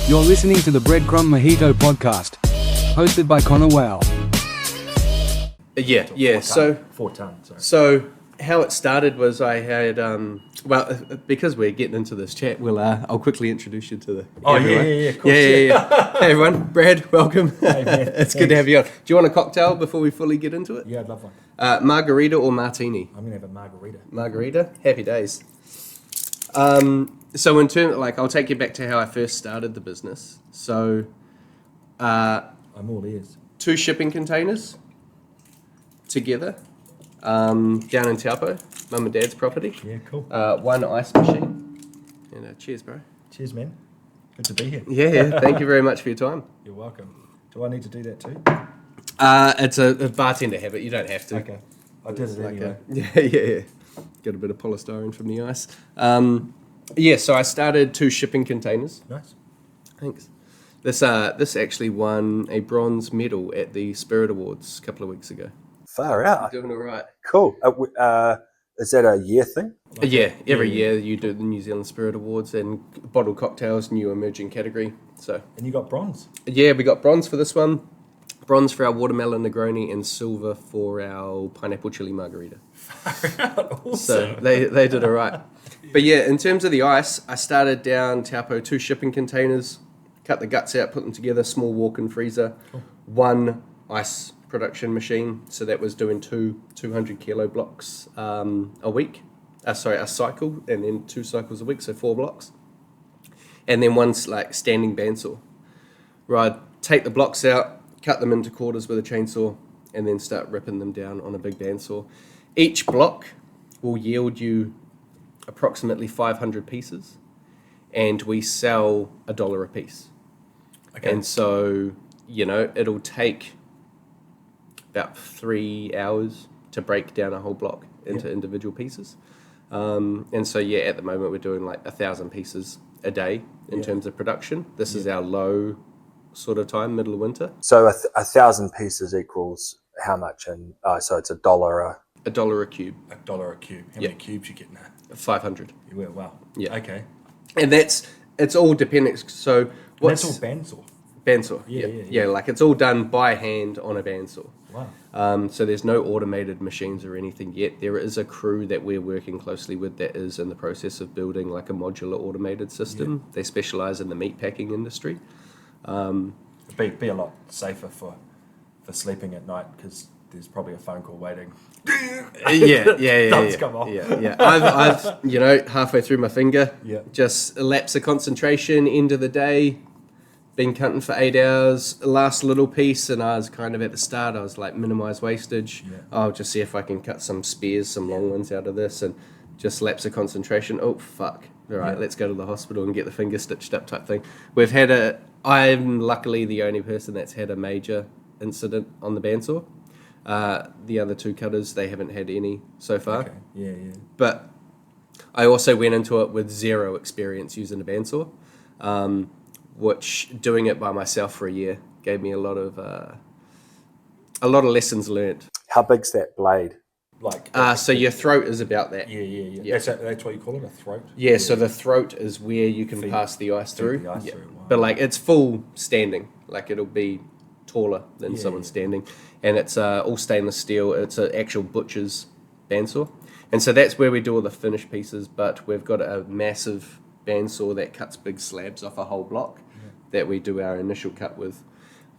You're listening to the Breadcrumb Mojito podcast, hosted by Connor Whale. Yeah. So 4 tons. Sorry. So how it started was I had because we're getting into this chat, I'll quickly introduce you to the everyone. Yeah, of course. Yeah. Hey everyone, Brad, welcome. Hey, man. It's good to have you on. Do you want a cocktail before we fully get into it? Yeah, I'd love one. Margarita or martini? I'm gonna have a margarita. Margarita. Happy days. So in terms, I'll take you back to how I first started the business. So, I'm all ears. 2 shipping containers together, down in Taupo, mum and dad's property. Yeah, cool. 1 ice machine. And cheers, bro. Cheers, man. Good to be here. Yeah. Thank you very much for your time. You're welcome. Do I need to do that too? It's a bartender habit. You don't have to. Okay. I did it anyway. Yeah. Got a bit of polystyrene from the ice. So I started 2 shipping containers. Nice. Thanks. This actually won a bronze medal at the Spirit Awards a couple of weeks ago. Far out. Doing all right. Cool. Is that a year thing? Every year you do the New Zealand Spirit Awards and bottled cocktails, new emerging category. So And you got bronze. yeah, we got bronze for this one, bronze for our watermelon Negroni, and silver for our pineapple chili margarita. Awesome. So they did all right. But yeah, in terms of the ice, I started down Taupo, 2 shipping containers, cut the guts out, put them together, small walk-in freezer, 1 ice production machine. So that was doing 200 kilo blocks a week. A cycle, and then 2 cycles a week, so 4 blocks. And then 1 standing bandsaw, where I'd take the blocks out, cut them into quarters with a chainsaw, and then start ripping them down on a big bandsaw. Each block will yield you approximately 500 pieces, and we sell $1 a piece. Okay. And so, it'll take about 3 hours to break down a whole block into individual pieces. And so, at the moment we're doing 1,000 pieces a day in terms of production. This is our low sort of time, middle of winter. So 1,000 pieces equals how much? And so it's $1 a... $1 a cube. $1 a cube. How many cubes you get now? 500. You will. Wow. Yeah. Okay. And it's all dependent. So That's all bandsaw. bandsaw? Yeah. It's all done by hand on a bandsaw. Wow. So there's no automated machines or anything yet. There is a crew that we're working closely with that is in the process of building a modular automated system. They specialize in the meat packing industry. It'd be a lot safer for sleeping at night because there's probably a phone call waiting. Yeah. Come off. Yeah. I've halfway through my finger. Yeah. Just a lapse of concentration. End of the day. Been cutting for 8 hours. Last little piece, and I was kind of at the start. I was minimize wastage. Yeah. I'll just see if I can cut some spears, some long ones out of this, and just lapse of concentration. Oh fuck! All right, let's go to the hospital and get the finger stitched up, type thing. I'm luckily the only person that's had a major incident on the bandsaw. The other 2 cutters, they haven't had any so far. Okay. Yeah. But I also went into it with 0 experience using a bandsaw, which doing it by myself for a year gave me a lot of lessons learned. How big's that blade? So your throat is about that. Yeah. That's what you call it, a throat? Yeah, so the throat is where you can pass the ice through. the ice through, wow. But it's full standing. It'll be taller than someone standing. And it's all stainless steel. It's an actual butcher's bandsaw. And so that's where we do all the finished pieces, but we've got a massive bandsaw that cuts big slabs off a whole block that we do our initial cut with.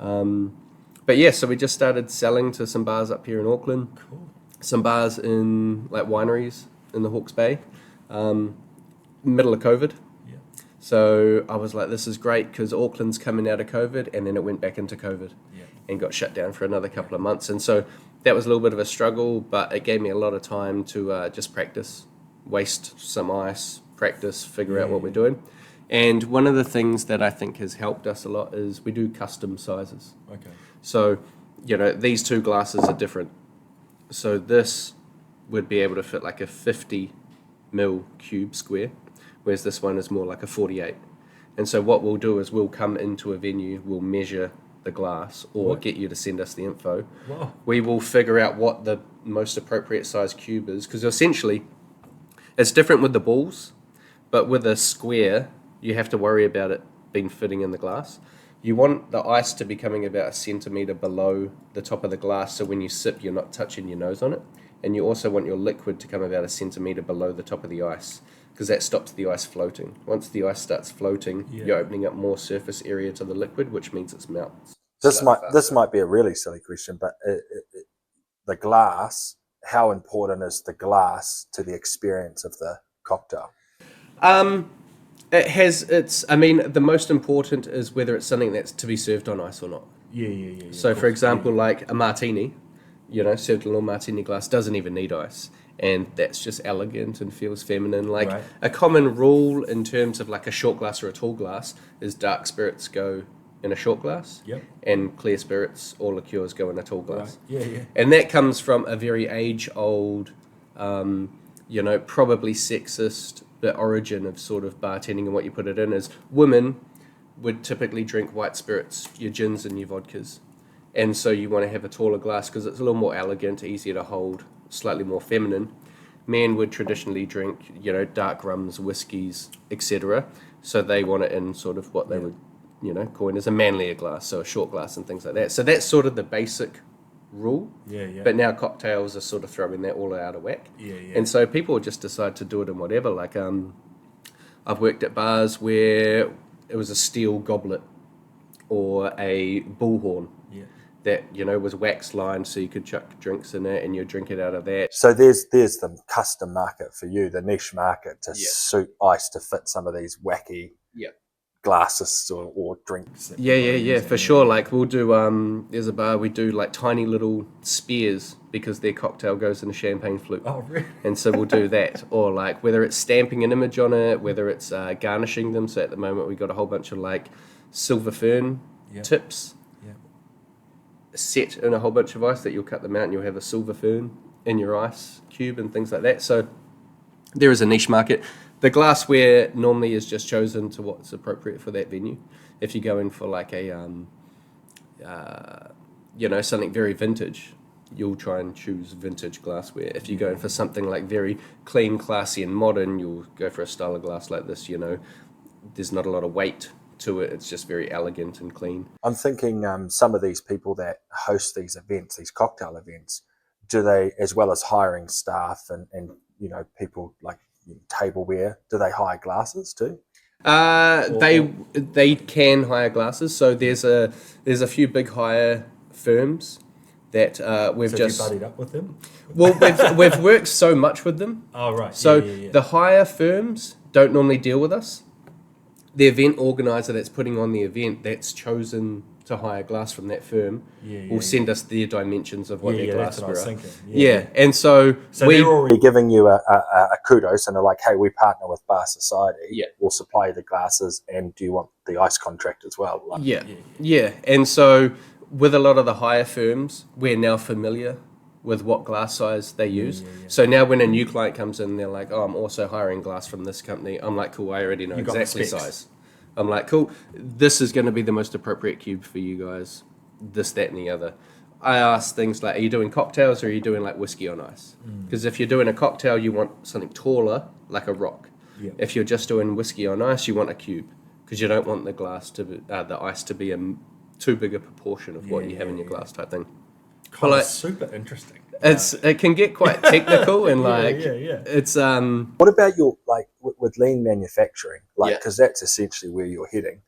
So we just started selling to some bars up here in Auckland. Cool. Some bars in wineries in the Hawke's Bay, middle of COVID. Yeah. So I was like, this is great because Auckland's coming out of COVID, and then it went back into COVID and got shut down for another couple of months. And so that was a little bit of a struggle, but it gave me a lot of time to just practice, waste some ice, practice, figure out what we're doing. And one of the things that I think has helped us a lot is we do custom sizes. Okay. So, these 2 glasses are different. So this would be able to fit a 50 mil cube square, whereas this one is more like a 48. And so what we'll do is we'll come into a venue, we'll measure the glass or get you to send us the info. Wow. We will figure out what the most appropriate size cube is, because essentially it's different with the balls, but with a square, you have to worry about it been fitting in the glass. You want the ice to be coming about a centimetre below the top of the glass, so when you sip, you're not touching your nose on it. And you also want your liquid to come about a centimetre below the top of the ice, because that stops the ice floating. Once the ice starts floating, you're opening up more surface area to the liquid, which means it melts. This might be a really silly question, but the glass, how important is the glass to the experience of the cocktail? It has its. I mean, the most important is whether it's something that's to be served on ice or not. Yeah. So, for example, like a martini, served in a little martini glass doesn't even need ice, and that's just elegant and feels feminine. Like a common rule in terms of like a short glass or a tall glass is dark spirits go in a short glass, and clear spirits or liqueurs go in a tall glass. Yeah. And that comes from a very age-old, probably sexist, the origin of sort of bartending and what you put it in is women would typically drink white spirits, your gins and your vodkas. And so you want to have a taller glass because it's a little more elegant, easier to hold, slightly more feminine. Men would traditionally drink, dark rums, whiskies, etc. So they want it in sort of what they would, coin as a manlier glass, so a short glass and things like that. So that's sort of the basic rule. Yeah. But now cocktails are sort of throwing that all out of whack. Yeah. And so people just decide to do it in whatever. Like I've worked at bars where it was a steel goblet or a bullhorn that was wax lined, so you could chuck drinks in it and you drink it out of that. So there's the custom market for you, the niche market to suit ice to fit some of these wacky glasses or drinks. Yeah, for sure. Like we'll do, there's a bar, we do like tiny little spears because their cocktail goes in a champagne flute. Oh, really? And so we'll do that. Or like whether it's stamping an image on it, whether it's garnishing them. So at the moment we've got a whole bunch of like silver fern tips set in a whole bunch of ice that you'll cut them out and you'll have a silver fern in your ice cube and things like that. So there is a niche market. The glassware normally is just chosen to what's appropriate for that venue. If you go in for like a, something very vintage, you'll try and choose vintage glassware. If you go in for something like very clean, classy and modern, you'll go for a style of glass like this, There's not a lot of weight to it. It's just very elegant and clean. I'm thinking some of these people that host these events, these cocktail events, do they, as well as hiring staff and people like tableware, do they hire glasses too? They can hire glasses. So there's a few big hire firms that we've just buddied up with them. Well, we've worked so much with them. Oh right. So the hire firms don't normally deal with us. The event organizer that's putting on the event that's chosen to hire glass from that firm will send us their dimensions of what their glass that's what I are. was thinking. And so they're already giving you a kudos and they're like, hey, we partner with Bar Society. We'll supply you the glasses, and do you want the ice contract as well? And so with a lot of the hire firms, we're now familiar with what glass size they use. So now when a new client comes in, they're like, oh, I'm also hiring glass from this company. I'm like, cool, I already know exactly size. I'm like, cool, this is going to be the most appropriate cube for you guys, this, that, and the other. I ask things like, are you doing cocktails or are you doing like whiskey on ice? Because if you're doing a cocktail, you want something taller, like a rock. If you're just doing whiskey on ice, you want a cube, because you don't want the glass to be, the ice to be too big a proportion of what you have in your glass type thing. Super interesting. It can get quite technical and it's What about your with lean manufacturing? Because that's essentially where you're heading.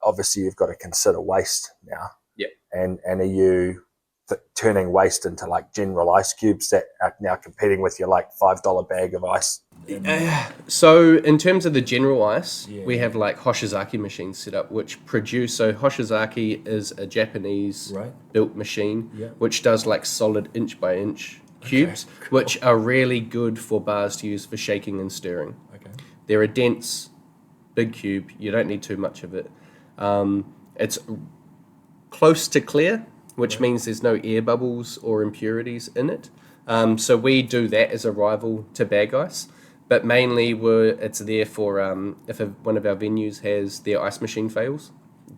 Obviously you've got to consider waste now. And are you turning waste into like general ice cubes that are now competing with your like $5 bag of ice? So in terms of the general ice, we have like Hoshizaki machines set up which produce. So Hoshizaki is a Japanese built machine which does like solid inch by inch cubes, which are really good for bars to use for shaking and stirring. They're a dense, big cube. You don't need too much of it. It's close to clear, which means there's no air bubbles or impurities in it. So we do that as a rival to bag ice. But mainly it's there for if one of our venues has their ice machine fails,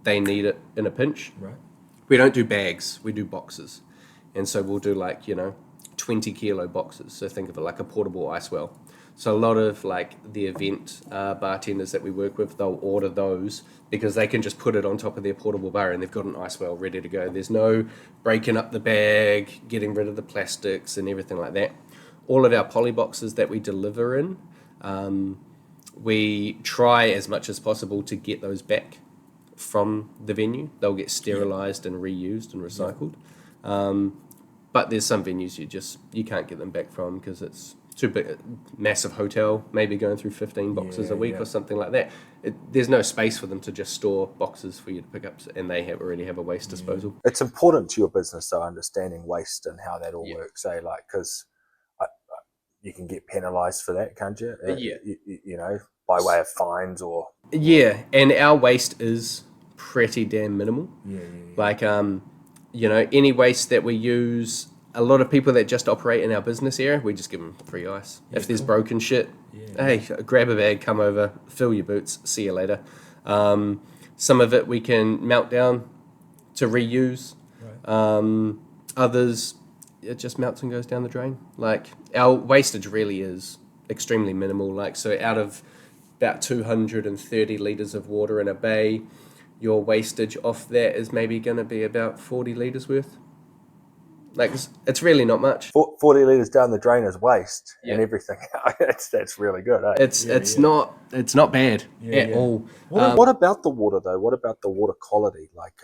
they need it in a pinch. We don't do bags, we do boxes. And so we'll do 20 kilo boxes. So think of it like a portable ice well. So a lot of like the event bartenders that we work with, they'll order those because they can just put it on top of their portable bar and they've got an ice well ready to go. There's no breaking up the bag, getting rid of the plastics and everything like that. All of our poly boxes that we deliver in, we try as much as possible to get those back from the venue. They'll get sterilised and reused and recycled. But there's some venues you can't get them back from because it's too big, massive hotel, maybe going through 15 boxes a week or something like that. There's no space for them to just store boxes for you to pick up, and they already have a waste disposal. It's important to your business, though, understanding waste and how that all works, like, because you can get penalised for that, can't you? You know, by way of fines or... Yeah, and our waste is pretty damn minimal. Like, you know, any waste that we use, a lot of people that just operate in our business area, we just give them free ice. If there's broken shit, hey, grab a bag, come over, fill your boots, see you later. Some of it we can melt down to reuse. Others, it just melts and goes down the drain. Like, our wastage really is extremely minimal. Like, so out of about 230 litres of water in a bay, your wastage off that is maybe going to be about 40 litres worth. Like, it's really not much. 40 litres down the drain is waste and everything. That's really good. Eh? It's not bad at all. What about the water though? What about the water quality? Like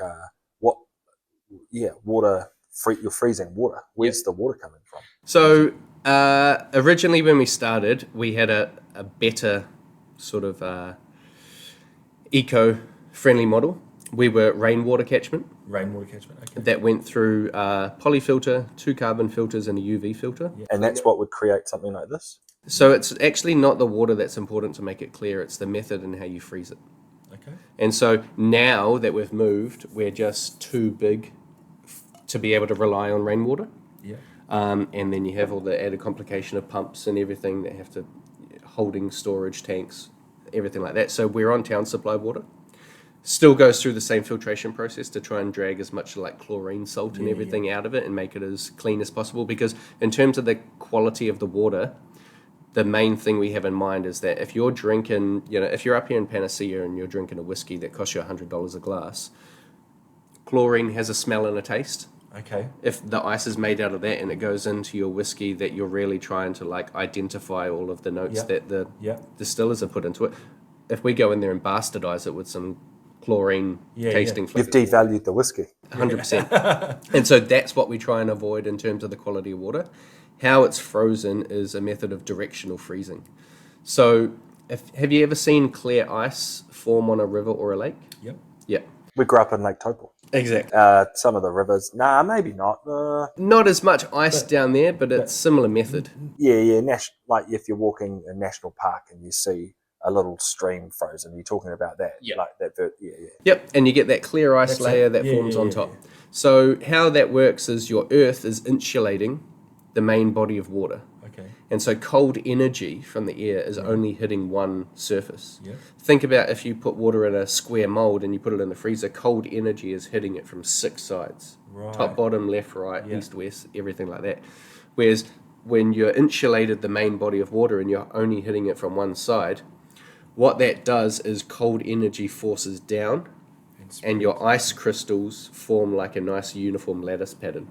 water. You're freezing water. Where's the water coming from? So originally when we started, we had a better sort of eco-friendly model. We were rainwater catchment. Okay. That went through polyfilter, 2 carbon filters and a UV filter. And that's what would create something like this? So it's actually not the water that's important to make it clear, it's the method and how you freeze it. Okay. And so now that we've moved, we're just too big to be able to rely on rainwater. And then you have all the added complication of pumps and everything that have to, holding storage tanks, everything like that. So we're on town supply water. Still goes through the same filtration process to try and drag as much like chlorine, salt and everything out of it and make it as clean as possible, because in terms of the quality of the water, the main thing we have in mind is that if you're drinking, if you're up here in Panacea and you're drinking a whiskey that costs you $100 a glass, chlorine has a smell and a taste. Okay. If the ice is made out of that and it goes into your whiskey, that you're really trying to like identify all of the notes that the distillers have put into it. If we go in there and bastardize it with some chlorine tasting flavor, you've devalued the whiskey. 100%. And so that's what we try and avoid in terms of the quality of water. How it's frozen is a method of directional freezing. So have you ever seen clear ice form on a river or a lake? Yep. We grew up in Lake Taupo. Exactly. Some of the rivers, maybe not. Not as much ice down there, but it's similar method. Like if you're walking a national park and you see a little stream frozen, you're talking about that. Like that. Yep, and you get that clear ice layer that forms on top. So how that works is your earth is insulating the main body of water. Okay. And so cold energy from the air is only hitting one surface. Think about if you put water in a square mold and you put it in the freezer, cold energy is hitting it from 6 sides. Top, bottom, left, right, east, west, everything like that. Whereas when you're insulated the main body of water and you're only hitting it from one side, what that does is cold energy forces down and your ice crystals form like a nice uniform lattice pattern.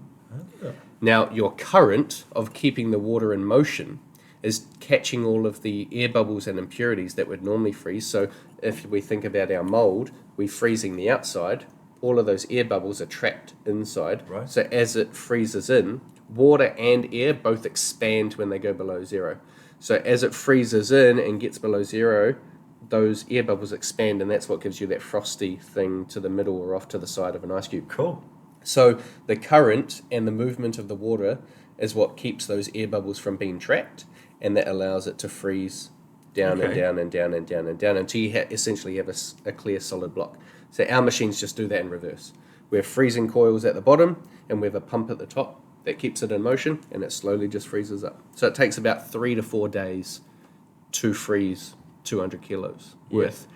Now, your current of keeping the water in motion is catching all of the air bubbles and impurities that would normally freeze. So if we think about our mold, we're freezing the outside, all of those air bubbles are trapped inside. So as it freezes in, water and air both expand when they go below zero. So as it freezes in and gets below zero, those air bubbles expand, and that's what gives you that frosty thing to the middle or off to the side of an ice cube. Cool. So the current and the movement of the water is what keeps those air bubbles from being trapped, and that allows it to freeze down and down and down and down and down until you essentially have a clear solid block. So our machines just do that in reverse. We have freezing coils at the bottom, and we have a pump at the top that keeps it in motion, and it slowly just freezes up. So it takes about 3 to 4 days to freeze 200 kilos worth.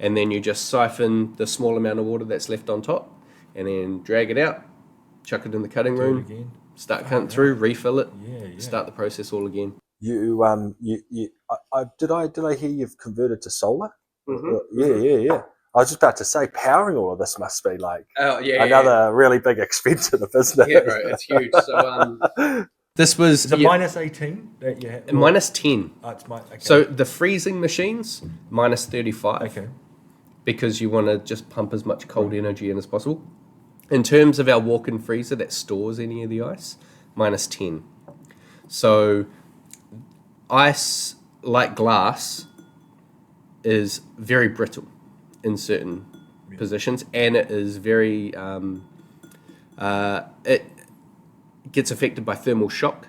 And then you just siphon the small amount of water that's left on top, and then drag it out, chuck it in the cutting room, start cutting through, refill it, start the process all again. did I hear you've converted to solar? Mm-hmm. Yeah. I was just about to say, powering all of this must be like another really big expense in the business. Yeah, bro, it's huge. So this was minus 18 that you had? Minus 10. Oh, it's okay. So the freezing machines, minus 35. Okay. Because you want to just pump as much cold energy in as possible. In terms of our walk-in freezer that stores any of the ice, minus 10. So ice, like glass, is very brittle in certain positions, and it is very it gets affected by thermal shock.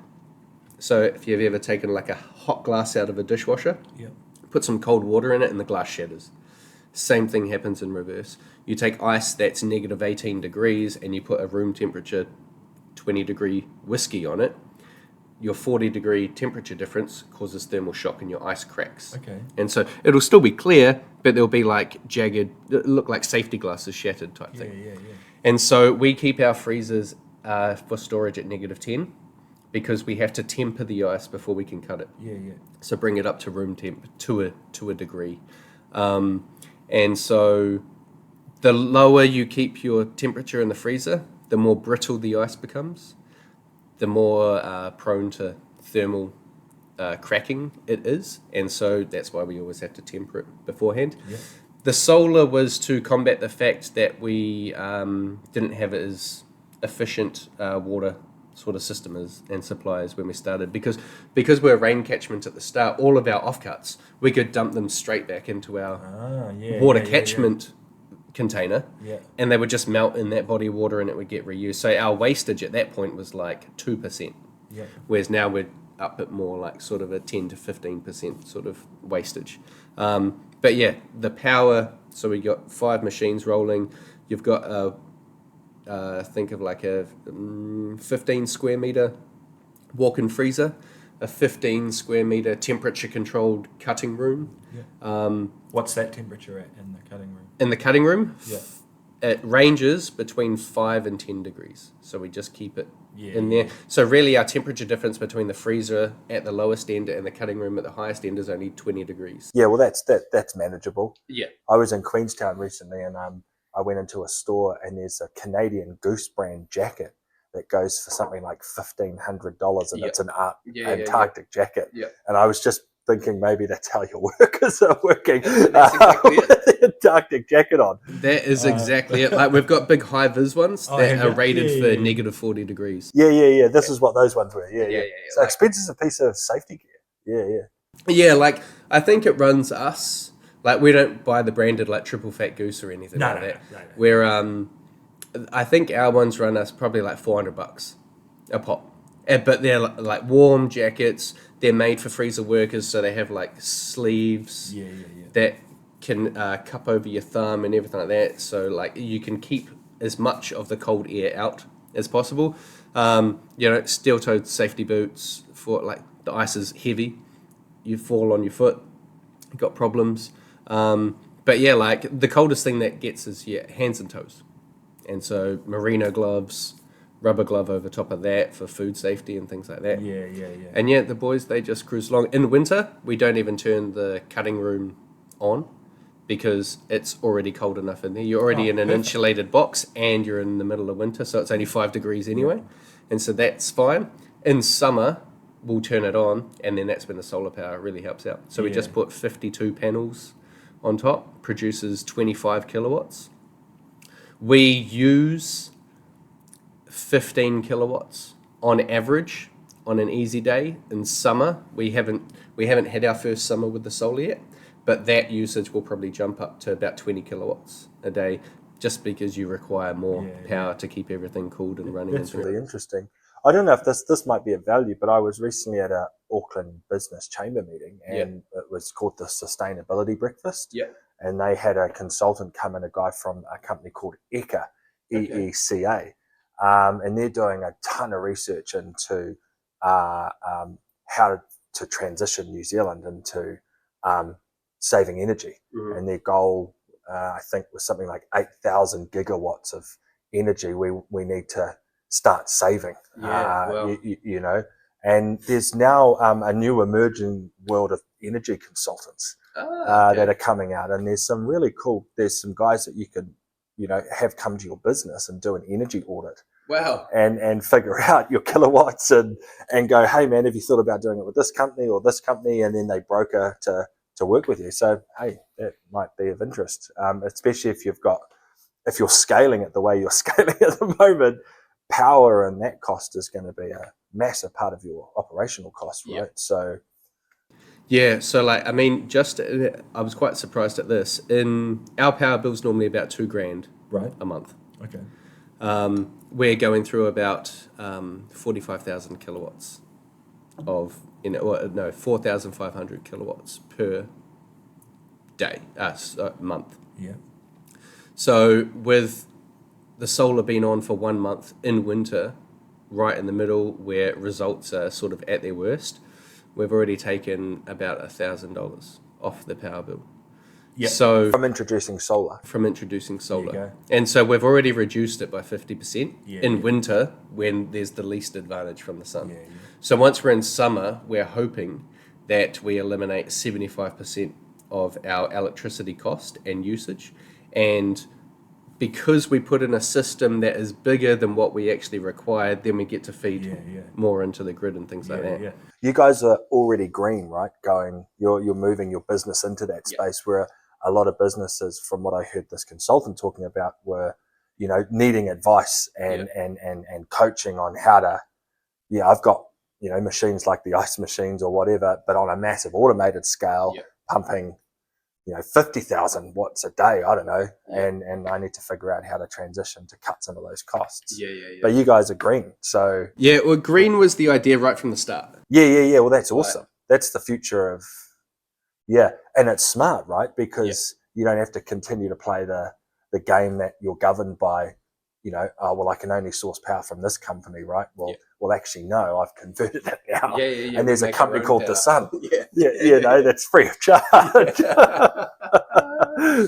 So if you've ever taken like a hot glass out of a dishwasher, put some cold water in it and the glass shatters. Same thing happens in reverse. You take ice that's negative 18 degrees and you put a room temperature 20 degree whiskey on it, your 40 degree temperature difference causes thermal shock and your ice cracks. Okay. And so it'll still be clear, but there'll be like jagged, look like safety glasses shattered type thing. Yeah. And so we keep our freezers for storage at negative 10 because we have to temper the ice before we can cut it. Yeah. So bring it up to room temp to a degree. And so the lower you keep your temperature in the freezer, the more brittle the ice becomes, the more prone to thermal cracking it is. And so that's why we always have to temper it beforehand. Yeah. The solar was to combat the fact that we didn't have as efficient water sort of system and suppliers when we started, because we're rain catchment at the start, all of our offcuts we could dump them straight back into our water catchment container, and they would just melt in that body of water and it would get reused. So our wastage at that point was like 2%, whereas now we're up at more like sort of a 10 to 15% sort of wastage. But yeah, the power, so we got 5 machines rolling. You've got think of like a 15 square meter walk-in freezer, a 15 square meter temperature controlled cutting room. What's that temperature at in the cutting room? In the cutting room, it ranges between 5 and 10 degrees. So we just keep it in there. So really our temperature difference between the freezer at the lowest end and the cutting room at the highest end is only 20 degrees. Yeah, well that's manageable. Yeah. I was in Queenstown recently and I went into a store and there's a Canadian Goose brand jacket that goes for something like $1,500 and it's an Antarctic jacket. And I was just thinking maybe that's how your workers are working. That's exactly it. The Antarctic jacket on. That is exactly it. Like we've got big high-vis ones that are rated for negative 40 degrees. Yeah. This is what those ones were. Yeah. So like, expense is a piece of safety gear. Yeah. Like I think it runs us. Like we don't buy the branded like triple fat goose or anything like that. No. Where I think our ones run us probably like $400 a pop. But they're like warm jackets. They're made for freezer workers, so they have like sleeves that can cup over your thumb and everything like that. So like you can keep as much of the cold air out as possible. Steel-toed safety boots for like the ice is heavy. You fall on your foot, you've got problems. But yeah, like the coldest thing that gets is hands and toes. And so merino gloves, rubber glove over top of that for food safety and things like that. Yeah. And the boys, they just cruise along. In winter, we don't even turn the cutting room on because it's already cold enough in there. You're already in an insulated box and you're in the middle of winter, so it's only 5 degrees anyway. And so that's fine. In summer, we'll turn it on, and then that's when the solar power really helps out. So we just put 52 panels on top, produces 25 kilowatts. We use 15 kilowatts on average on an easy day. In summer, we haven't had our first summer with the solar yet, but that usage will probably jump up to about 20 kilowatts a day, just because you require more power to keep everything cooled and running. That's really interesting. I don't know if this might be of value, but I was recently at a Auckland Business Chamber meeting, and it was called the Sustainability Breakfast. Yeah. And they had a consultant come in, a guy from a company called ECA, EECA, and they're doing a ton of research into how to transition New Zealand into saving energy. Mm-hmm. And their goal, I think, was something like 8,000 gigawatts of energy we need to start saving. And there's now a new emerging world of energy consultants that are coming out, and there's some really cool. There's some guys that you can, have come to your business and do an energy audit. Wow. And figure out your kilowatts and go, hey man, have you thought about doing it with this company or this company? And then they broker to work with you. So hey, that might be of interest, especially if you're scaling it the way you're scaling at the moment. Power and that cost is going to be a massive part of your operational cost, right? Yep. So so I was quite surprised at this. In our power bill's normally about $2,000 a month. Okay. We're going through about 45,000 kilowatts of 4,500 kilowatts per day, month. Yeah. So with the solar being on for 1 month in winter, right in the middle where results are sort of at their worst, we've already taken about $1,000 off the power bill. Yeah. So from introducing solar. And so we've already reduced it by 50% in winter when there's the least advantage from the sun. So once we're in summer, we're hoping that we eliminate 75% of our electricity cost and usage. And because we put in a system that is bigger than what we actually required, then we get to feed more into the grid and things like that. Yeah. You guys are already green, right? You're moving your business into that space where a lot of businesses, from what I heard this consultant talking about, were, needing advice and coaching on how to, I've got, machines like the ice machines or whatever, but on a massive automated scale, pumping, 50,000 watts a day, I don't know, and I need to figure out how to transition to cut some of those costs. But you guys are green, so... Yeah, well, green was the idea right from the start. Yeah, well, that's awesome. Right. That's the future of... Yeah, and it's smart, right? Because you don't have to continue to play the game that you're governed by, I can only source power from this company, right? Well, actually, no, I've converted it now. And there's a company called The Sun. That's free of charge.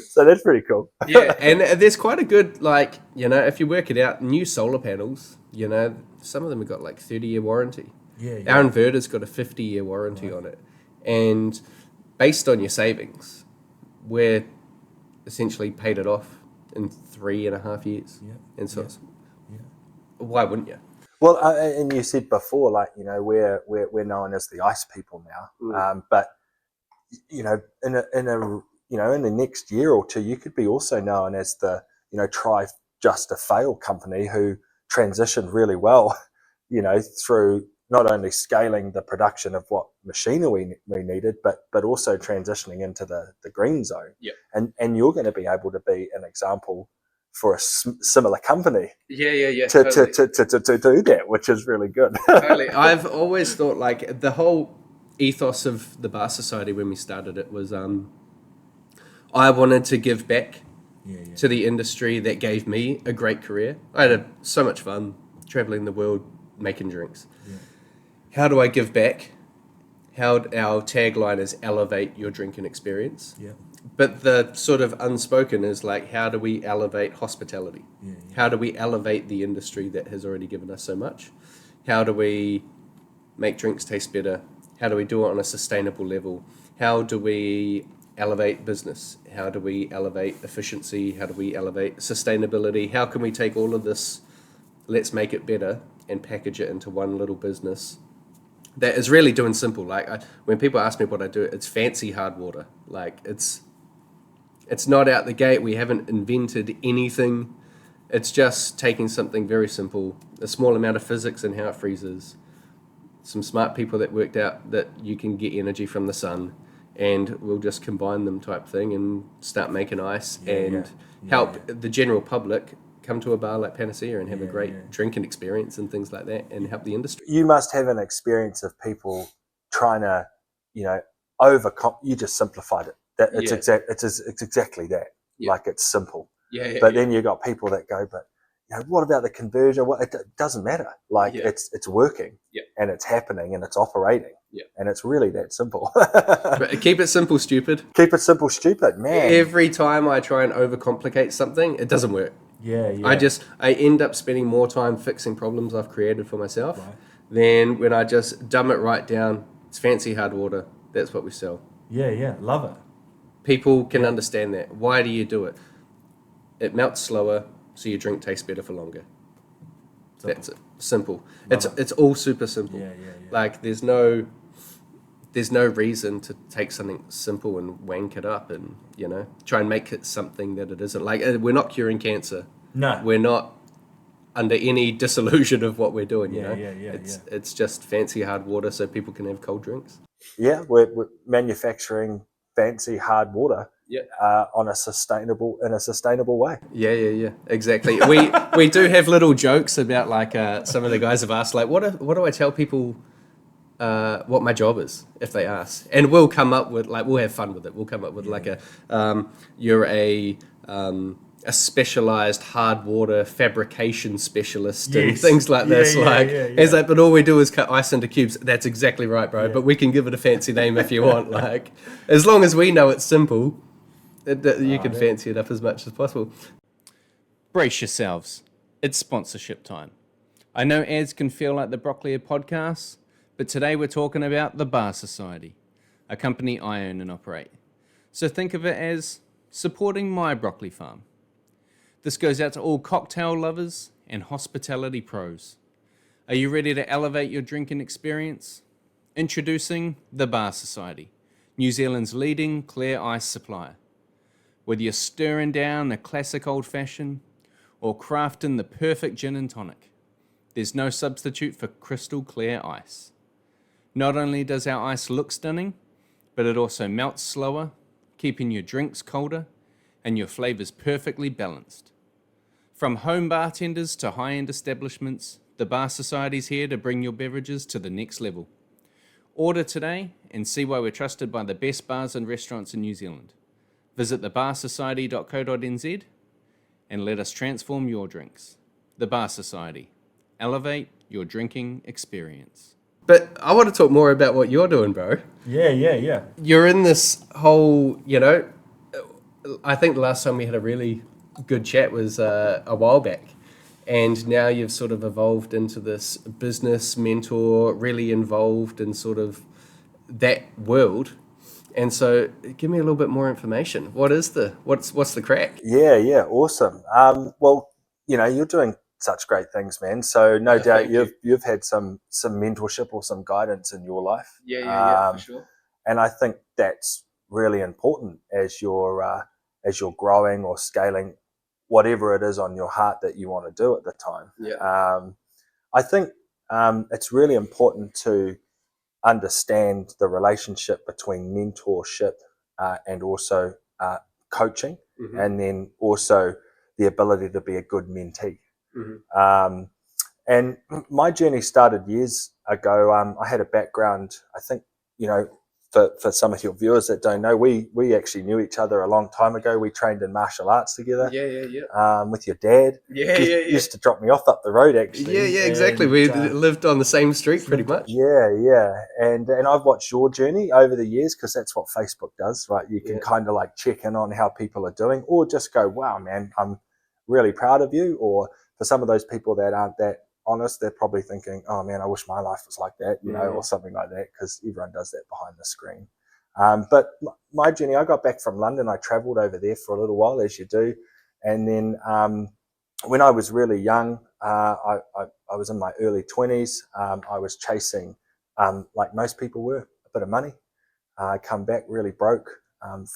So that's pretty cool. And there's quite a good, if you work it out, new solar panels, some of them have got 30-year warranty. Our inverter's got a 50-year warranty on it. And based on your savings, we're essentially paid it off in 3.5 years. And so why wouldn't you? Well, and you said before, we're known as the ice people now, but in the next year or two, you could be also known as the try just to fail company who transitioned really well, through not only scaling the production of what machinery we needed, but also transitioning into the green zone. And you're going to be able to be an example for a similar company. To do that, which is really good. Totally. I've always thought the whole ethos of the Bar Society when we started it was I wanted to give back to the industry that gave me a great career. I had so much fun traveling the world making drinks. How do I give back? Our tagline is elevate your drinking experience. But the sort of unspoken is how do we elevate hospitality? How do we elevate the industry that has already given us so much? How do we make drinks taste better? How do we do it on a sustainable level? How do we elevate business? How do we elevate efficiency? How do we elevate sustainability? How can we take all of this, let's make it better, and package it into one little business that is really doing simple? When people ask me what I do, it's fancy hard water. It's not out the gate. We haven't invented anything. It's just taking something very simple, a small amount of physics and how it freezes, some smart people that worked out that you can get energy from the sun, and we'll just combine them type thing and start making ice help the general public come to a bar like Panacea and have a great drinking experience and things like that, and help the industry. You must have an experience of people trying to, overcome. You just simplified it. It's exactly that. It's simple. But then you got people that go, but what about the conversion? Well, it doesn't matter. It's working and it's happening and it's operating. And it's really that simple. But keep it simple, stupid. Keep it simple, stupid, man. Every time I try and overcomplicate something, it doesn't work. I end up spending more time fixing problems I've created for myself Then when I just dumb it right down, it's fancy hard water. That's what we sell. Yeah, love it. People can understand that. Why do you do it? It melts slower, so your drink tastes better for longer. Simple. That's it. Simple. It's all super simple. Yeah. Like there's no reason to take something simple and wank it up and try and make it something that it isn't. Like we're not curing cancer. No, we're not under any disillusion of what we're doing. Yeah. It's just fancy hard water so people can have cold drinks. Yeah, we're manufacturing fancy hard water. Yeah. In a sustainable way. Yeah. Exactly. We do have little jokes about like some of the guys have asked like what do I tell people what my job is if they ask, and we'll come up with like we'll have fun with it. We'll come up with like you're a specialized hard water fabrication specialist and things like this. It's like, but all we do is cut ice into cubes. That's exactly right, bro. But we can give it a fancy name if you want. Like as long as we know it's simple. You can fancy it up as much as possible. Brace yourselves. It's sponsorship time. I know ads can feel like the Broccoli podcast, but today we're talking about the Bar Society, a company I own and operate. So think of it as supporting my broccoli farm. This goes out to all cocktail lovers and hospitality pros. Are you ready to elevate your drinking experience? Introducing the Bar Society, New Zealand's leading clear ice supplier. Whether you're stirring down a classic old-fashioned or crafting the perfect gin and tonic, there's no substitute for crystal clear ice. Not only does our ice look stunning, but it also melts slower, keeping your drinks colder and your flavors perfectly balanced. From home bartenders to high-end establishments, the Bar Society's here to bring your beverages to the next level. Order today and see why we're trusted by the best bars and restaurants in New Zealand. Visit thebarsociety.co.nz and let us transform your drinks. The Bar Society. Elevate your drinking experience. But I want to talk more about what you're doing, bro. Yeah. You're in this whole, I think the last time we had a really good chat was a while back. And now you've sort of evolved into this business mentor, really involved in sort of that world. And so, give me a little bit more information. What's the crack? Yeah, awesome. Well, you're doing such great things, man. So no doubt you've had some mentorship or some guidance in your life. Yeah, for sure. And I think that's really important as you're growing or scaling whatever it is on your heart that you want to do at the time. Yeah. I think it's really important to understand the relationship between mentorship and also coaching, and then also the ability to be a good mentee. And my journey started years ago. I had a background, I think, for some of your viewers that don't know, we actually knew each other a long time ago. We trained in martial arts together. Yeah. With your dad. Yeah. Used to drop me off up the road, actually. Yeah, exactly. We lived on the same street pretty much. Yeah. And I've watched your journey over the years because that's what Facebook does, right? You can kind of like check in on how people are doing, or just go, wow, man, I'm really proud of you. Or for some of those people that aren't that honest, they're probably thinking, oh man, I wish my life was like that, or something like that, because everyone does that behind the screen. But my journey, I got back from London. I traveled over there for a little while, as you do. And then when I was really young, I was in my early 20s. I was chasing, like most people were, a bit of money. I come back really broke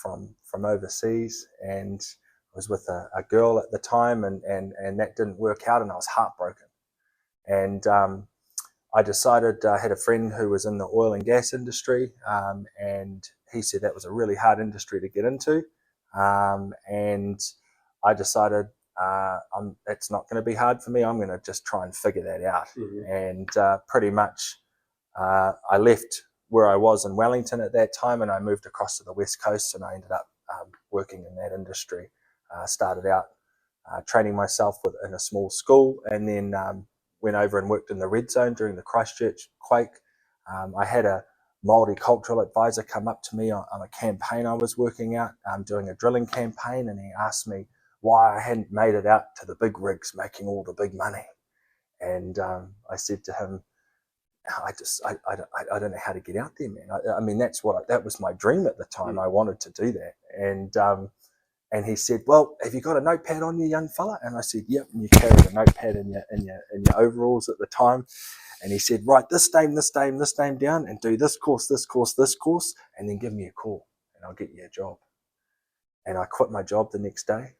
from overseas, and I was with a girl at the time, and that didn't work out, and I was heartbroken. And I decided, I had a friend who was in the oil and gas industry, and he said that was a really hard industry to get into. And I decided it's not going to be hard for me. I'm going to just try and figure that out. And pretty much I left where I was in Wellington at that time, and I moved across to the West Coast, and I ended up working in that industry. Started out training myself in a small school, and then went over and worked in the red zone during the Christchurch quake. I had a multicultural advisor come up to me on a campaign I was working out, doing a drilling campaign, and he asked me why I hadn't made it out to the big rigs making all the big money. And I said to him, I don't know how to get out there, man. I mean, that was my dream at the time. I wanted to do that. And he said, well, have you got a notepad on you, young fella? And I said, yep. And you carried a notepad in your overalls at the time. And he said, write this name down and do this course, and then give me a call and I'll get you a job. And I quit my job the next day.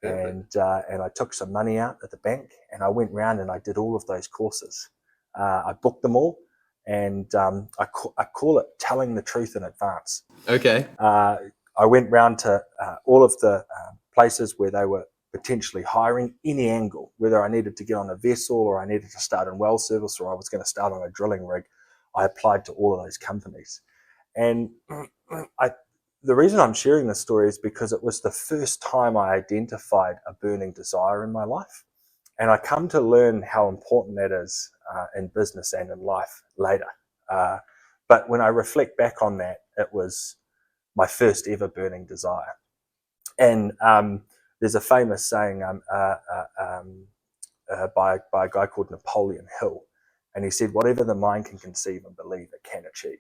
And I took some money out at the bank and I went round and I did all of those courses. I booked them all, and I call it telling the truth in advance. Okay. I went round to all of the places where they were potentially hiring any angle, whether I needed to get on a vessel or I needed to start in well service or I was going to start on a drilling rig. I applied to all of those companies. And the reason I'm sharing this story is because it was the first time I identified a burning desire in my life. And I come to learn how important that is in business and in life later. But when I reflect back on that, it was my first ever burning desire. And there's a famous saying by a guy called Napoleon Hill. And he said, whatever the mind can conceive and believe, it can achieve.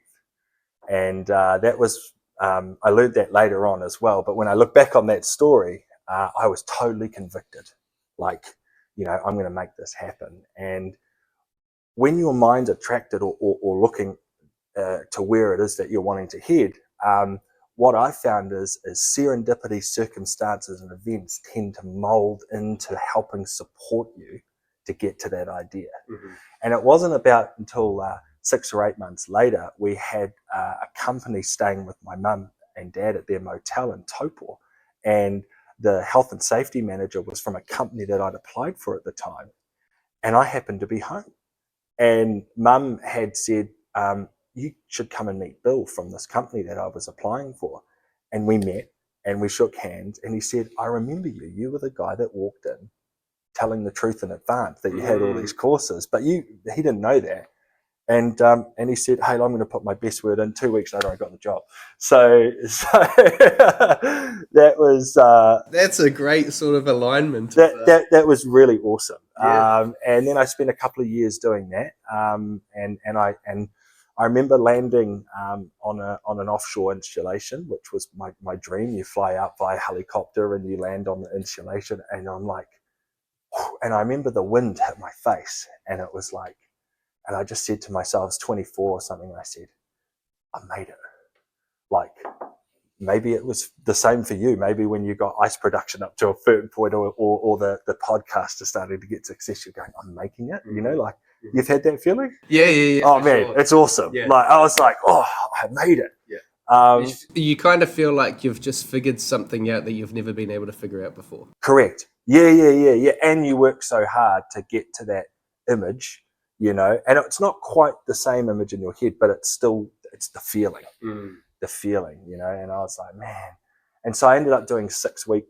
And that was, I learned that later on as well. But when I look back on that story, I was totally convicted. Like, I'm going to make this happen. And when your mind's attracted or looking to where it is that you're wanting to head, what I found is serendipity, circumstances and events tend to mold into helping support you to get to that idea. Mm-hmm. And it wasn't about until 6 or 8 months later, we had a company staying with my mum and dad at their motel in Taupo. And the health and safety manager was from a company that I'd applied for at the time. And I happened to be home. And mum had said, you should come and meet Bill from this company that I was applying for. And we met and we shook hands. And he said, I remember you. You were the guy that walked in telling the truth in advance that you had all these courses. But he didn't know that. And he said, hey, I'm going to put my best word in. 2 weeks later, I got the job. So that was... that's a great sort of alignment. That was really awesome. Yeah. And then I spent a couple of years doing that. And I remember landing on an offshore installation, which was my dream. You fly out via helicopter and you land on the installation. And I'm like... And I remember the wind hit my face. And it was like... And I just said to myself, I was 24 or something, and I said, I made it. Like, maybe it was the same for you. Maybe when you got ice production up to a certain point or the podcast is starting to get success, you're going, I'm making it. Like, you've had that feeling? Yeah. Oh, man, sure. It's awesome. Yeah. Like, I was like, oh, I made it. Yeah. You kind of feel like you've just figured something out that you've never been able to figure out before. Correct. Yeah. And you work so hard to get to that image. And it's not quite the same image in your head, but it's the feeling, the feeling, and I was like, man. And so I ended up doing 6-week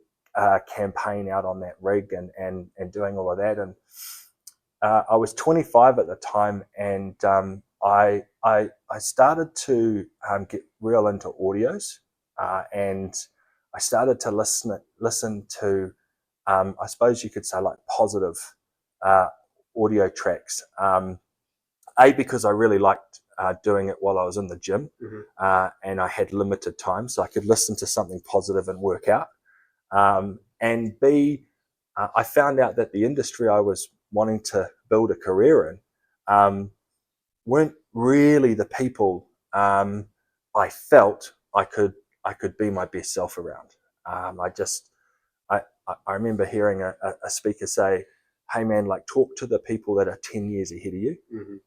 campaign out on that rig and doing all of that. And I was 25 at the time. And I started to get real into audios and I started to listen to, I suppose you could say like positive audio tracks, because I really liked doing it while I was in the gym, and I had limited time, so I could listen to something positive and work out, and B, I found out that the industry I was wanting to build a career in weren't really the people I felt I could be my best self around. I remember hearing a speaker say, hey man, like talk to the people that are 10 years ahead of you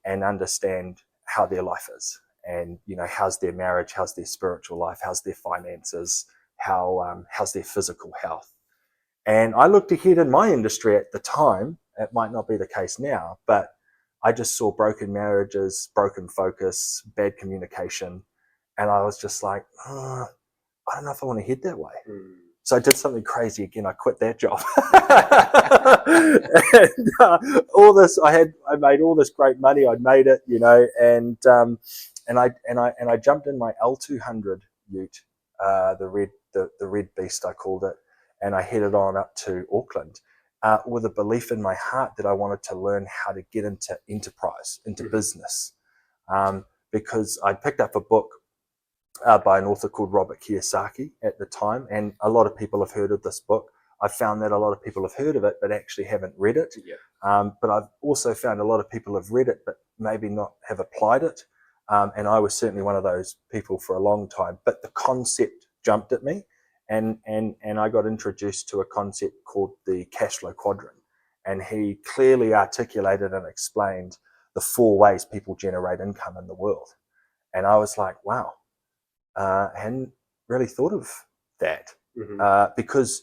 and understand how their life is. And, how's their marriage, how's their spiritual life, how's their finances, how's their physical health. And I looked ahead in my industry at the time. It might not be the case now, but I just saw broken marriages, broken focus, bad communication. And I was just like, I don't know if I want to head that way. So I did something crazy again. I quit that job. And all this, I made all this great money. I'd made it, and I jumped in my L200 ute, the red beast I called it, and I headed on up to Auckland with a belief in my heart that I wanted to learn how to get into enterprise, into business. because I picked up a book by an author called Robert Kiyosaki at the time, and a lot of people have heard of this book. I found that a lot of people have heard of it, but actually haven't read it. But I've also found a lot of people have read it, but maybe not have applied it. And I was certainly one of those people for a long time. But the concept jumped at me, and I got introduced to a concept called the cash flow quadrant. And he clearly articulated and explained the 4 ways people generate income in the world. And I was like, wow, I hadn't really thought of that. Because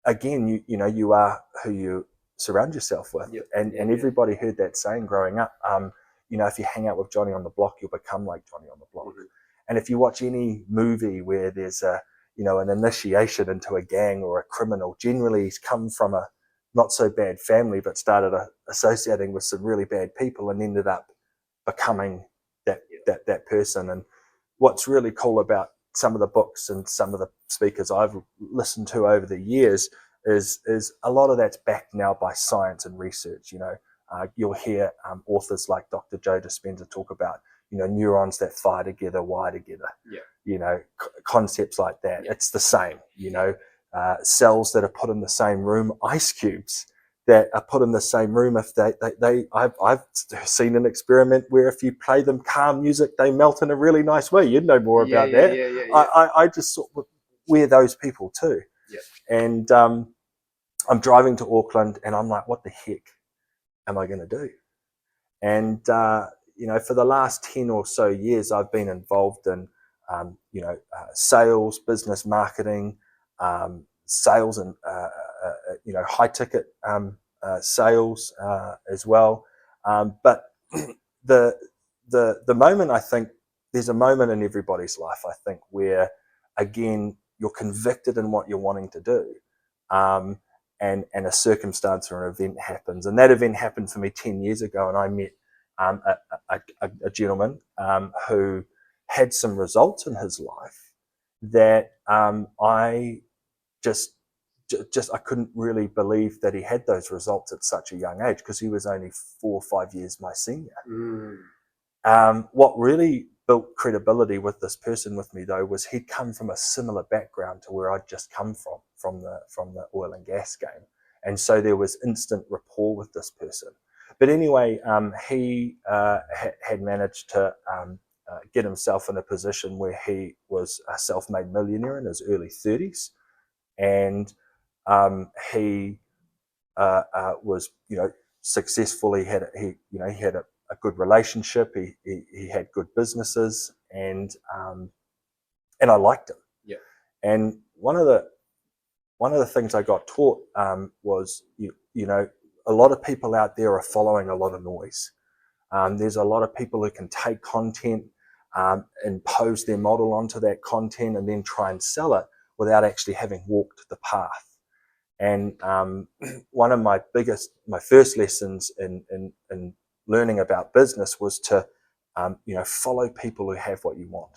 again, you are who you surround yourself with. And everybody heard that saying growing up. If you hang out with Johnny on the block, you'll become like Johnny on the block. And if you watch any movie where there's an initiation into a gang or a criminal, generally he's come from a not so bad family, but started associating with some really bad people and ended up becoming that person. And what's really cool about some of the books and some of the speakers I've listened to over the years is a lot of that's backed now by science and research. You'll hear authors like Dr. Joe Dispenza talk about, neurons that fire together, wire together. Concepts like that. It's the same. Cells that are put in the same room, ice cubes that are put in the same room. If I've seen an experiment where if you play them calm music, they melt in a really nice way. You'd know more about that. I just sort of, we're those people too. And I'm driving to Auckland, and I'm like, what the heck am I going to do? And for the last 10 or so years, I've been involved in sales, business marketing, sales, and high ticket sales as well. But the moment, I think there's a moment in everybody's life, I think, where again you're convicted in what you're wanting to do, and a circumstance or an event happens. And that event happened for me 10 years ago, and I met a gentleman who had some results in his life that I just I couldn't really believe that he had those results at such a young age, because he was only 4 or 5 years my senior. What really built credibility with this person with me, though, was he'd come from a similar background to where I'd just come from the oil and gas game, and so there was instant rapport with this person. But anyway, he had managed to get himself in a position where he was a self-made millionaire in his early 30s, and he was successful. He had a good relationship. He had good businesses, and I liked him. And one of the things I got taught was a lot of people out there are following a lot of noise. There's a lot of people who can take content, impose their model onto that content, and then try and sell it without actually having walked the path. And one of my first lessons in learning about business was to follow people who have what you want.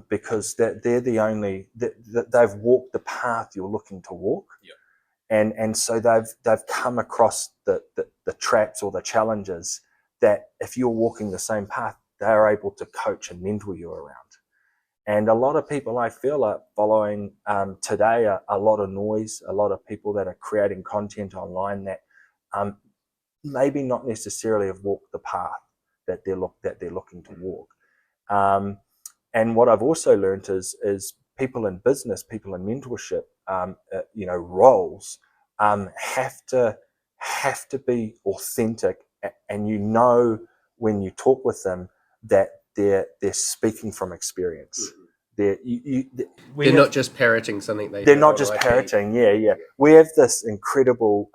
Because they're the only they've walked the path you're looking to walk. And so they've come across the traps or the challenges that if you're walking the same path, they're able to coach and mentor you around. And a lot of people, I feel, are following today a lot of noise, a lot of people that are creating content online that maybe not necessarily have walked the path that they're looking to walk. And what I've also learned is people in business, people in mentorship, roles have to be authentic, and when you talk with them that they're speaking from experience. They're not just parroting something they're not just parroting. Yeah. We have this incredible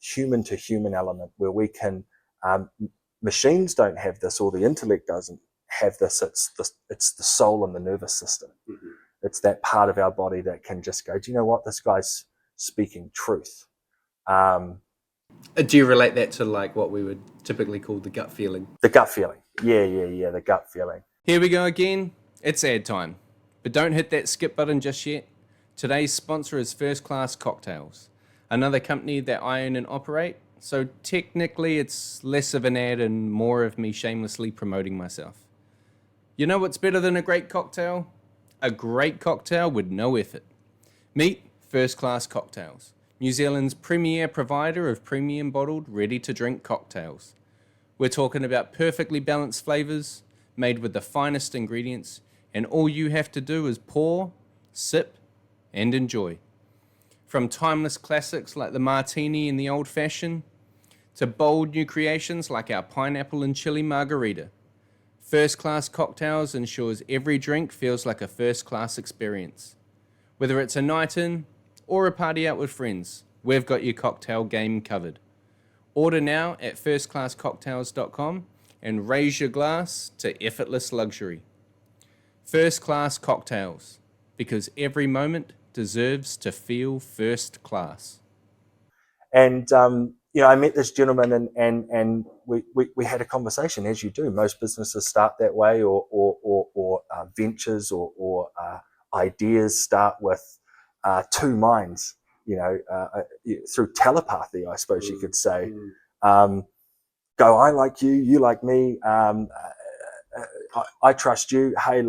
human to human element where we can. Machines don't have this, or the intellect doesn't have this. It's the soul and the nervous system. It's that part of our body that can just go, do you know what? This guy's speaking truth. Do you relate that to like what we would typically call the gut feeling? The gut feeling. Yeah. The gut feeling. Here we go again. It's ad time. But don't hit that skip button just yet. Today's sponsor is First Class Cocktails, another company that I own and operate, So technically it's less of an ad and more of me shamelessly promoting myself. You know what's better than a great cocktail? A great cocktail with no effort. Meet First Class Cocktails, New Zealand's premier provider of premium bottled, ready-to-drink cocktails. We're talking about perfectly balanced flavors, made with the finest ingredients, and all you have to do is pour, sip, and enjoy. From timeless classics like the martini and the old-fashioned, to bold new creations like our pineapple and chili margarita, First Class Cocktails ensures every drink feels like a first-class experience. Whether it's a night in or a party out with friends, we've got your cocktail game covered. Order now at firstclasscocktails.com and raise your glass to effortless luxury. First Class Cocktails, because every moment deserves to feel first class. And I met this gentleman, and we had a conversation, as you do. Most businesses start that way, or ventures or ideas start with two minds. Through telepathy, I suppose you could say. Go, I like you, you like me. I trust you. Hey,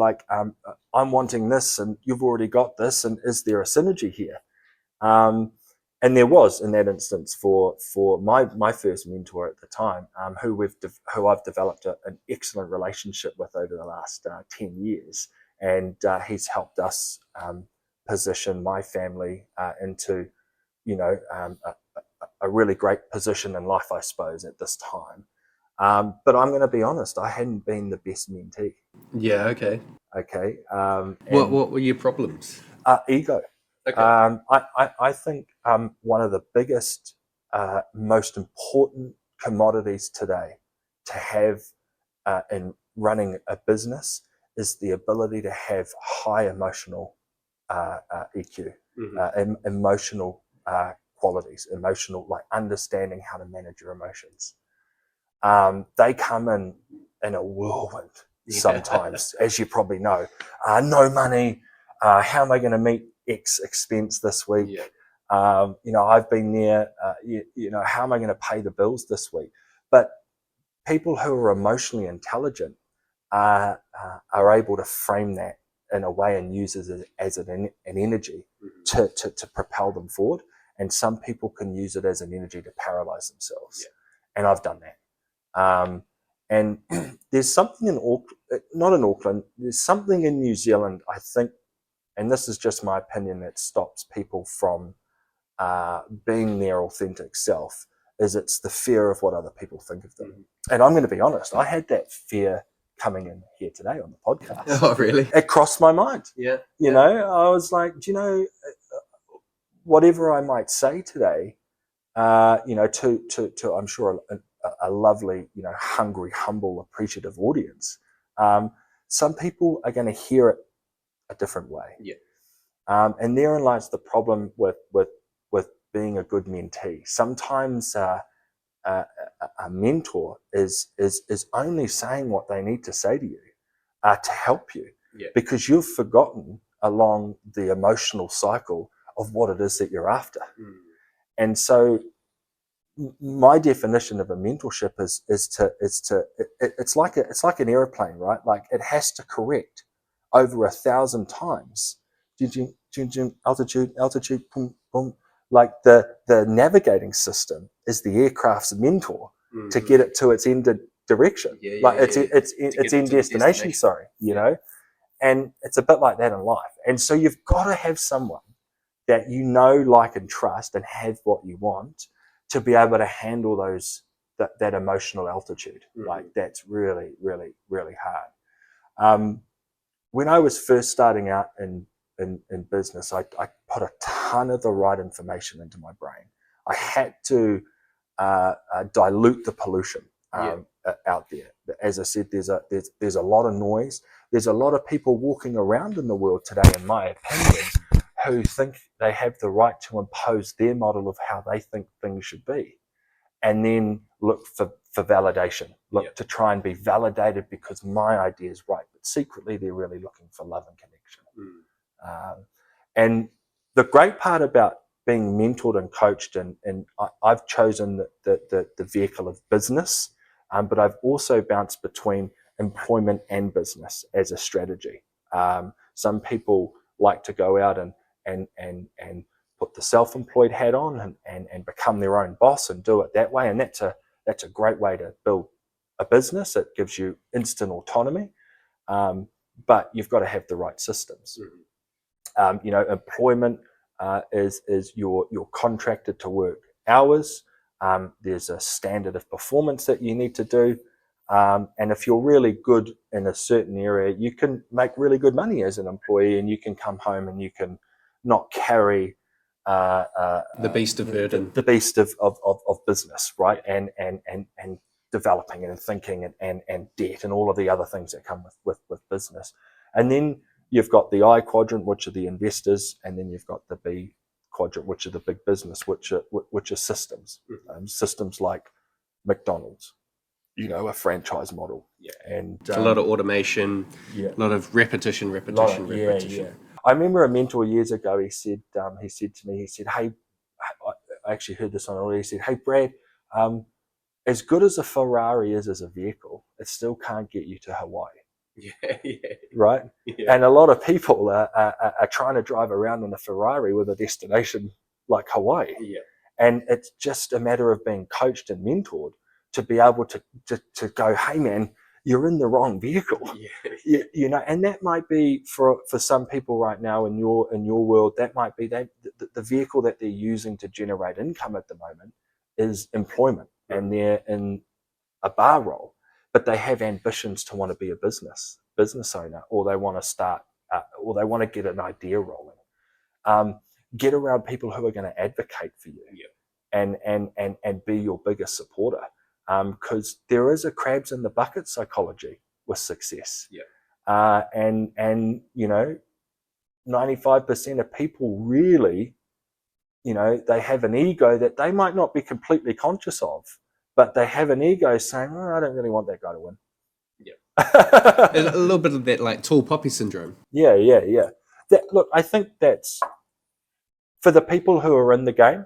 I'm wanting this, and you've already got this, and is there a synergy here? And there was, in that instance, for my first mentor at the time, who I've developed an excellent relationship with over the last 10 years, and he's helped us position my family into, a really great position in life, I suppose, at this time. But I'm going to be honest, I hadn't been the best mentee. Yeah, okay. Okay. What were your problems? Ego. Okay. I think one of the biggest, most important commodities today to have in running a business is the ability to have high emotional EQ, emotional qualities, like understanding how to manage your emotions. They come in a whirlwind sometimes, as you probably know. No money. How am I going to meet X expense this week? Yeah. I've been there. How am I going to pay the bills this week? But people who are emotionally intelligent are able to frame that in a way and use it as an energy to propel them forward. And some people can use it as an energy to paralyze themselves. Yeah. And I've done that. And there's something in Auckland, not in Auckland, there's something in New Zealand, I think, and this is just my opinion, that stops people from being their authentic self, is it's the fear of what other people think of them. And I'm going to be honest, I had that fear coming in here today on the podcast. Oh, really? It crossed my mind. Yeah. I was like, whatever I might say today, to I'm sure a lovely, hungry, humble, appreciative audience, some people are going to hear it a different way. Yeah. And therein lies the problem with being a good mentee. Sometimes a mentor is only saying what they need to say to you to help you, because you've forgotten along the emotional cycle of what it is that you're after. And so my definition of a mentorship it's like an airplane, right? Like it has to correct over 1,000 times. Altitude, boom, boom. Like the navigating system is the aircraft's mentor to get it to its ended direction. Its end destination, sorry, and it's a bit like that in life. And so you've got to have someone that like and trust and have what you want to be able to handle that emotional altitude. Like that's really, really, really hard. When I was first starting out in business, I put a ton of the right information into my brain. I had to dilute the pollution out there. As I said, there's a lot of noise. There's a lot of people walking around in the world today, in my opinion, who think they have the right to impose their model of how they think things should be, and then look for validation, to try and be validated because my idea is right. But secretly, they're really looking for love and connection. And the great part about being mentored and coached, and I've chosen the vehicle of business, but I've also bounced between employment and business as a strategy. Some people like to go out and put the self-employed hat on and become their own boss and do it that way, and that's a great way to build a business. It gives you instant autonomy, but you've got to have the right systems. Employment is you're contracted to work hours. There's a standard of performance that you need to do. And if you're really good in a certain area, you can make really good money as an employee, and you can come home and you can not carry the beast of burden, the beast of business, right? And developing and thinking and debt and all of the other things that come with business. And then you've got the I quadrant, which are the investors, and then you've got the B quadrant, which are the big business, which are systems. Systems like McDonald's, a franchise model. And a lot of automation, a lot of repetition. Yeah. I remember a mentor years ago, he said to me, hey, I actually heard this on a he said, hey, Brad, as good as a Ferrari is as a vehicle, it still can't get you to Hawaii. Yeah. Right? Yeah. And a lot of people are trying to drive around in a Ferrari with a destination like Hawaii. Yeah. And it's just a matter of being coached and mentored to be able to go, hey man, you're in the wrong vehicle. Yeah. And that might be for some people right now in your world, that might be the vehicle that they're using to generate income at the moment is employment, and they're in a bar role, but they have ambitions to want to be a business owner, or they want to start, or they want to get an idea rolling. Get around people who are going to advocate for you, and be your biggest supporter, because there is a crabs in the bucket psychology with success. And 95% of people really, they have an ego that they might not be completely conscious of, but they have an ego saying, I don't really want that guy to win. A little bit of that, like tall poppy syndrome. Yeah. Look, I think that's for the people who are in the game,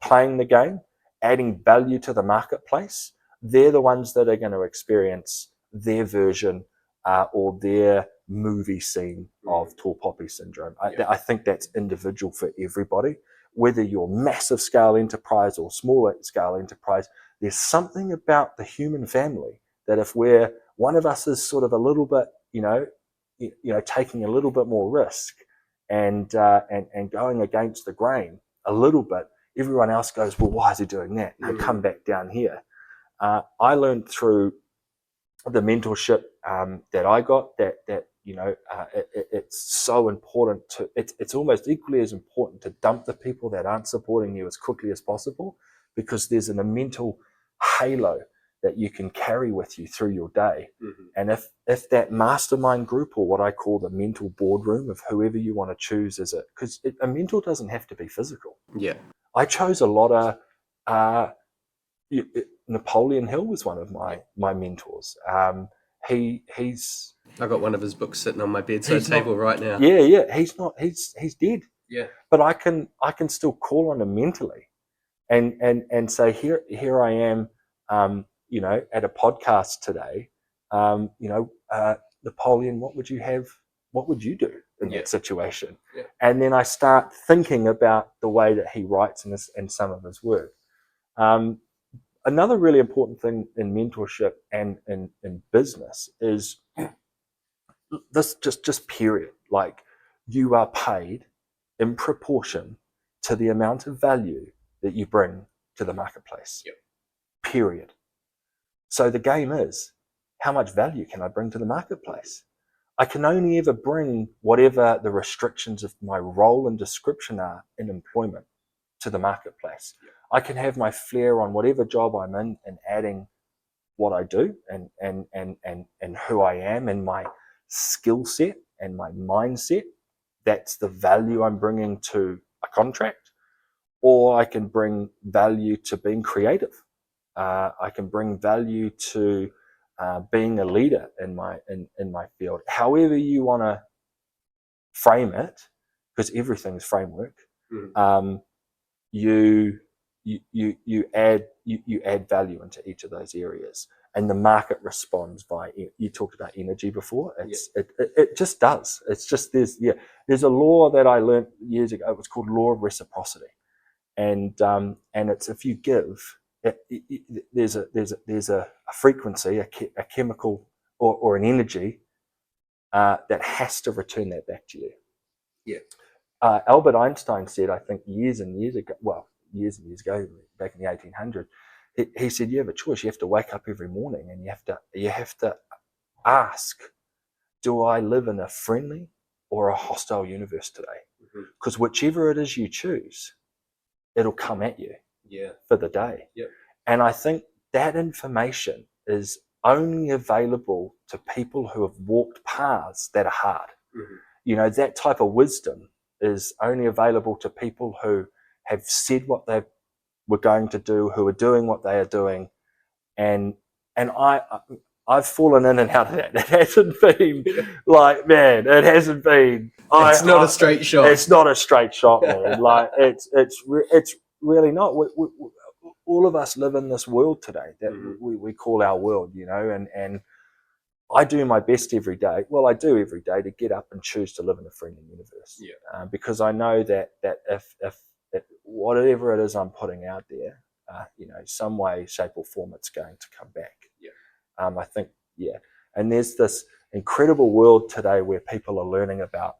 playing the game, adding value to the marketplace. They're the ones that are going to experience their version or their movie scene of tall poppy syndrome. I think that's individual for everybody. Whether you're massive scale enterprise or smaller scale enterprise, there's something about the human family that if one of us is sort of a little bit, taking a little bit more risk and going against the grain a little bit, everyone else goes, well, why is he doing that? And they come back down here. I learned through the mentorship that I got that it's so important it's almost equally as important to dump the people that aren't supporting you as quickly as possible, because there's a mental halo that you can carry with you through your day. And if that mastermind group, or what I call the mental boardroom of whoever you want to choose because a mentor doesn't have to be physical. I chose a lot of Napoleon Hill was one of my mentors. He's I got one of his books sitting on my bedside table right now. Yeah. He's dead. Yeah. But I can still call on him mentally and say, here I am, at a podcast today. Napoleon, what would you do in that situation? Yeah. And then I start thinking about the way that he writes and some of his work. Another really important thing in mentorship and in business is this just period. Like, you are paid in proportion to the amount of value that you bring to the marketplace. Period. So the game is, how much value can I bring to the marketplace? I can only ever bring whatever the restrictions of my role and description are in employment to the marketplace. I can have my flair on whatever job I'm in and adding what I do and who I am and my skill set and my mindset. That's the value I'm bringing to a contract. Or I can bring value to being creative. I can bring value to being a leader in my field. However you want to frame it, because everything's framework. you add value into each of those areas, and the market responds by. You talked about energy before. It just does. It's just there's a law that I learned years ago. It was called law of reciprocity, and it's if you give, there's a frequency, a chemical or an energy that has to return that back to you. Yeah. Albert Einstein said, I think years and years ago, back in the 1800s, he said, you have a choice. You have to wake up every morning and you have to ask, do I live in a friendly or a hostile universe today? Because whichever it is you choose, it'll come at you for the day. Yep. And I think that information is only available to people who have walked paths that are hard. That type of wisdom is only available to people who have said what they were going to do, who are doing what they are doing. And I've fallen in and out of that. It hasn't been it hasn't been. It's not a straight shot. It's not a straight shot, man. It's really not. All of us live in this world today that we call our world, and I do my best every day. Well, I do every day to get up and choose to live in a friendly universe. Because I know that if whatever it is I'm putting out there, some way, shape, or form, it's going to come back. I think, and there's this incredible world today where people are learning about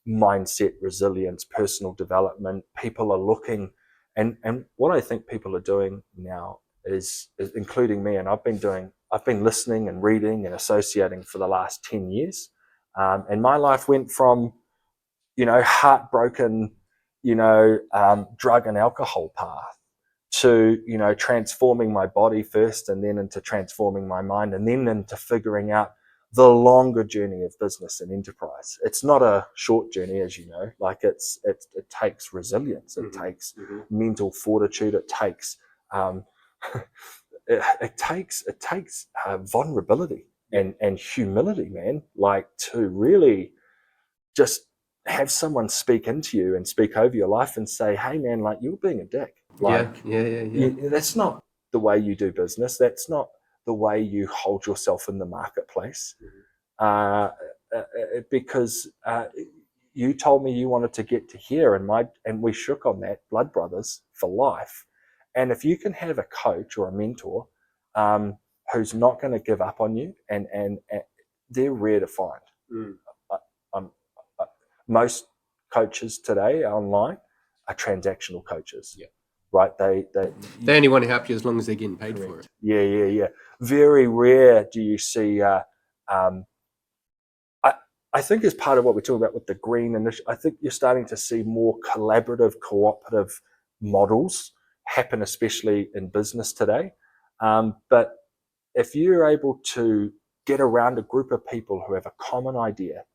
mindset, resilience, personal development. People are looking, and what I think people are doing now is including me, and I've been listening and reading and associating for the last 10 years. And my life went from, heartbroken, drug and alcohol path to, transforming my body first, and then into transforming my mind, and then into figuring out the longer journey of business and enterprise. It's not a short journey, as you know. It takes resilience. It takes mental fortitude. It takes it takes vulnerability and humility, man. To really just have someone speak into you and speak over your life and say, hey man, you're being a dick. That's not the way you do business. That's not the way you hold yourself in the marketplace. Because you told me you wanted to get to here, and we shook on that, blood brothers for life. And if you can have a coach or a mentor who's not going to give up on you, and they're rare to find. Most coaches today online are transactional coaches. Right? They only want to help you as long as they're getting paid for it. Yeah. Very rare do you see. I think as part of what we talk about with the green initiative, I think you're starting to see more collaborative, cooperative models happen, especially in business today. But if you're able to get around a group of people who have a common idea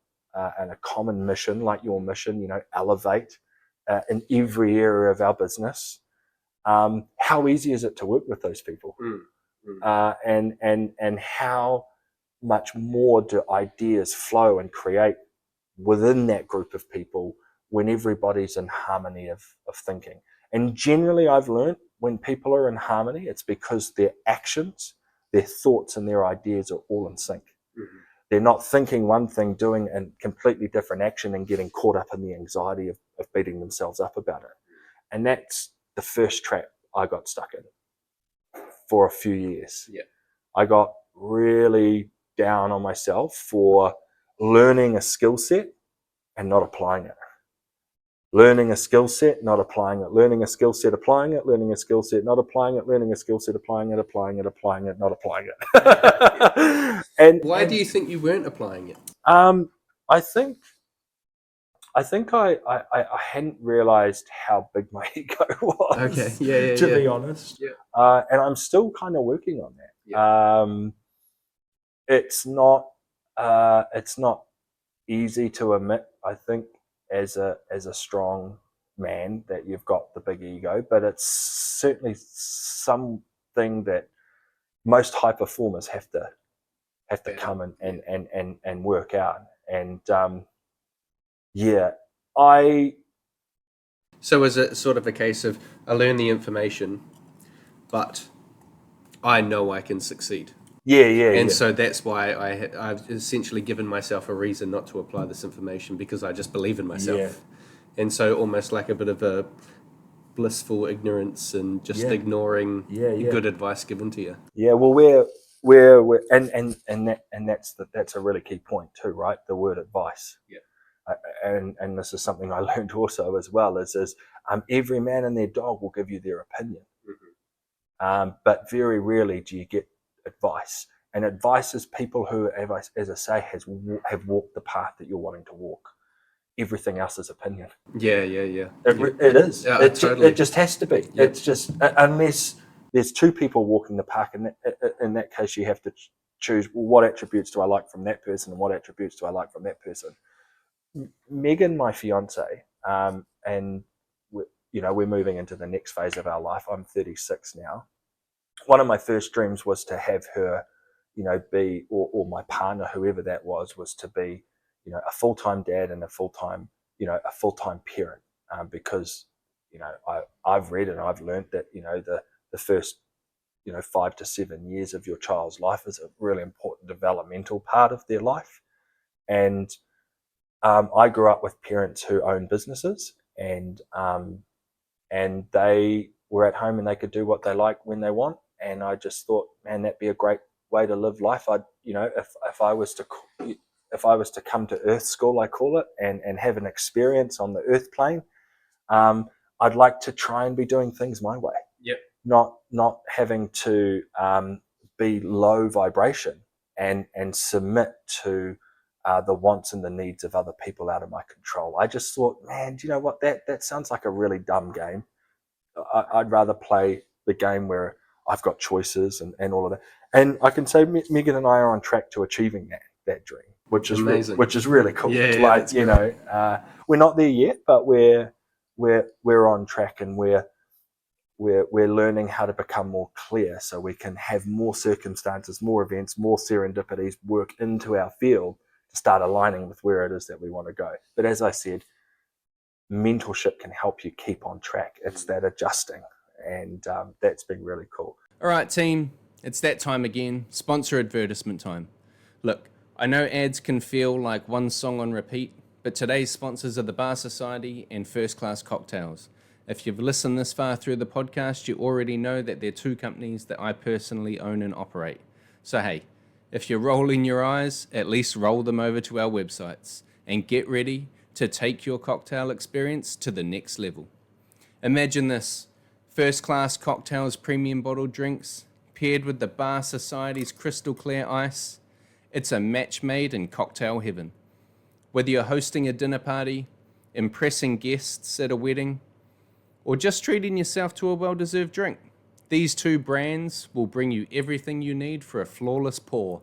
and a common mission, like your mission, elevate in every area of our business, how easy is it to work with those people? And how much more do ideas flow and create within that group of people when everybody's in harmony of thinking? And generally I've learned when people are in harmony, it's because their actions, their thoughts and their ideas are all in sync. They're not thinking one thing, doing a completely different action, and getting caught up in the anxiety of beating themselves up about it. And that's the first trap I got stuck in for a few years. I got really down on myself for learning a skill set and not applying it. Learning a skill set, not applying it. Learning a skill set, applying it. Learning a skill set, not applying it. Learning a skill set, applying it, not applying it. And why do you think you weren't applying it? I think I hadn't realized how big my ego was. Okay, to be honest. And I'm still kind of working on that. It's not easy to admit, I think, as a strong man, that you've got the big ego, but it's certainly something that most high performers have to come and work out. And So is it sort of a case of I learn the information, but I know I can succeed? And so that's why I've essentially given myself a reason not to apply this information, because I just believe in myself. Yeah. And so almost like a bit of a blissful ignorance and just ignoring good advice given to you. Yeah, well, we're that's a really key point too, right? The word advice. Yeah. And this is something I learned also as well is every man and their dog will give you their opinion, but very rarely do you get advice. And advice is people who, as I say, have walked the path that you're wanting to walk. Everything else is opinion. Yeah. It is. Yeah, It just has to be. Yeah. It's just, unless there's two people walking the path, and in that case, you have to choose, well, what attributes do I like from that person, and what attributes do I like from that person. Megan, my fiance, and we're moving into the next phase of our life. I'm 36 now. One of my first dreams was to have her, be, or my partner, whoever that was to be, a full-time dad and a full-time parent, because, I've read and I've learned that, the first, 5 to 7 years of your child's life is a really important developmental part of their life. And I grew up with parents who own businesses, and they were at home and they could do what they like when they want. And I just thought, man, that'd be a great way to live life. If I was to come to Earth School, I call it, and have an experience on the Earth plane, I'd like to try and be doing things my way. Yep. Not having to be low vibration and submit to the wants and the needs of other people out of my control. I just thought, man, do you know what? That sounds like a really dumb game. I'd rather play the game where I've got choices and all of that. And I can say Megan and I are on track to achieving that dream, which is amazing. Which is really cool. Yeah, we're not there yet, but we're on track, and we're learning how to become more clear, so we can have more circumstances, more events, more serendipities work into our field to start aligning with where it is that we want to go. But as I said, mentorship can help you keep on track. It's that adjusting, and that's been really cool. All right, team, it's that time again. Sponsor advertisement time. Look, I know ads can feel like one song on repeat, but today's sponsors are the Bar Society and First Class Cocktails. If you've listened this far through the podcast, you already know that they're two companies that I personally own and operate. So hey, if you're rolling your eyes, at least roll them over to our websites and get ready to take your cocktail experience to the next level. Imagine this: First Class Cocktails premium bottled drinks paired with the Bar Society's crystal clear ice. It's a match made in cocktail heaven. Whether you're hosting a dinner party, impressing guests at a wedding, or just treating yourself to a well-deserved drink, these two brands will bring you everything you need for a flawless pour.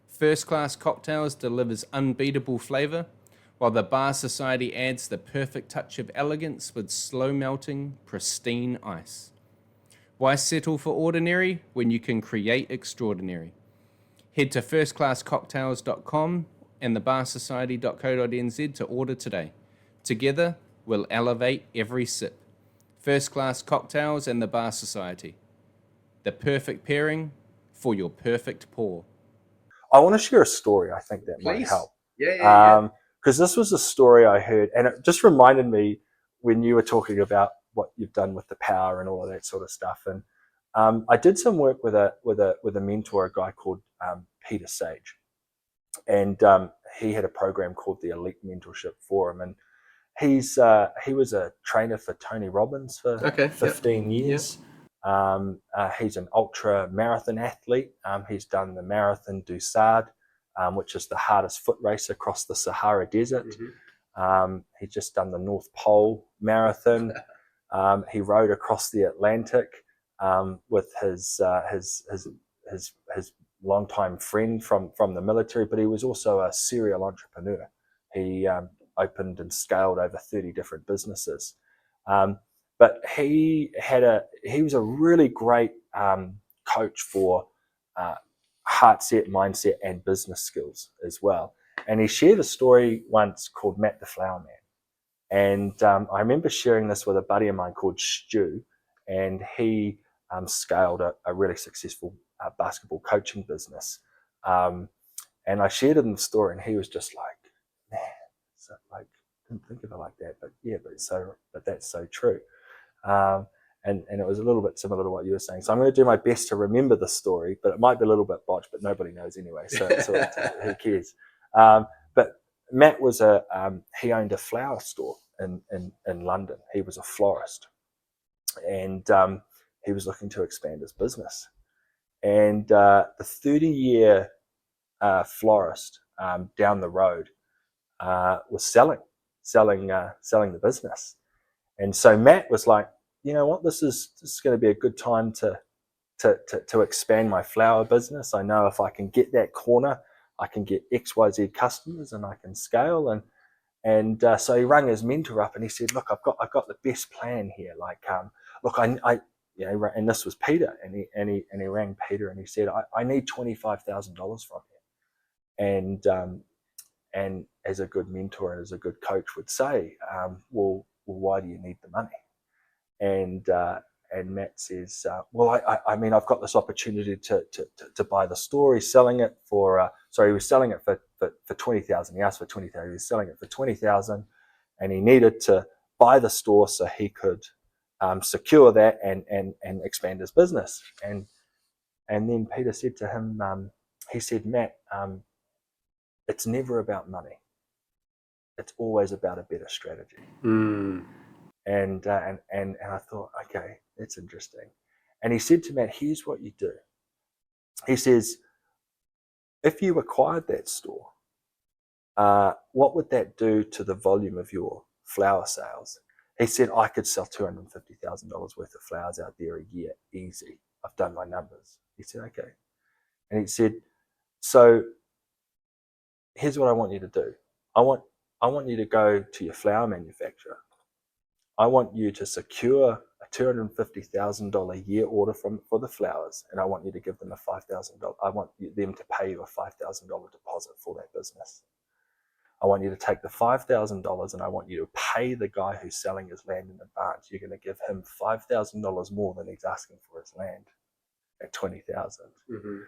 First Class Cocktails delivers unbeatable flavor, while the Bar Society adds the perfect touch of elegance with slow-melting, pristine ice. Why settle for ordinary when you can create extraordinary? Head to firstclasscocktails.com and thebarsociety.co.nz to order today. Together, we'll elevate every sip. First Class Cocktails and the Bar Society. The perfect pairing for your perfect pour. I want to share a story I think that might help. Yeah. Because this was a story I heard, and it just reminded me when you were talking about what you've done with the power and all of that sort of stuff. And I did some work with a mentor, a guy called Peter Sage, and he had a program called the Elite Mentorship Forum, and he was a trainer for Tony Robbins for 15 years. He's an ultra marathon athlete. He's done the Marathon du Sahara, which is the hardest foot race across the Sahara Desert. He's just done the North Pole Marathon. He rode across the Atlantic with his longtime friend from the military, but he was also a serial entrepreneur. He opened and scaled over 30 different businesses. But he was a really great coach for heart set, mindset, and business skills as well. And he shared a story once called Matt the Flower Man. And I remember sharing this with a buddy of mine called Stu, and he scaled a really successful basketball coaching business. And I shared it in the story, and he was just like, man, so like, didn't think of it like that, but yeah, but that's so true. And it was a little bit similar to what you were saying. So I'm going to do my best to remember the story, but it might be a little bit botched, but nobody knows anyway, so who cares? But Matt was he owned a flower store in London. He was a florist, and he was looking to expand his business. And the 30-year florist down the road was selling the business. And so Matt was like, you know what, this is going to be a good time to expand my flower business. I know if I can get that corner, I can get XYZ customers and I can scale. And so he rang his mentor up and he said, look, I've got the best plan here. Like, look, I you know, and this was Peter, and he rang Peter and he said, I need $25,000 from you. And as a good mentor and as a good coach would say, well, why do you need the money? And Matt says, well, I mean, I've got this opportunity to buy the store. He's selling it for, he was selling it for 20,000. He asked for 20,000. He was selling it for 20,000, and he needed to buy the store so he could secure that and expand his business. And then Peter said to him, he said, Matt, it's never about money. It's always about a better strategy. And I thought, okay, that's interesting. And he said to Matt, here's what you do. He says, if you acquired that store, what would that do to the volume of your flower sales? He said, I could sell $250,000 worth of flowers out there a year, easy. I've done my numbers. He said, okay. And he said, so here's what I want you to do. I want you to go to your flower manufacturer. I want you to secure a $250,000 a year order for the flowers, and I want you to give them a $5,000. I want them to pay you a $5,000 deposit for that business. I want you to take the $5,000 and I want you to pay the guy who's selling his land in advance. You're going to give him $5,000 more than he's asking for his land at $20,000. Mm-hmm.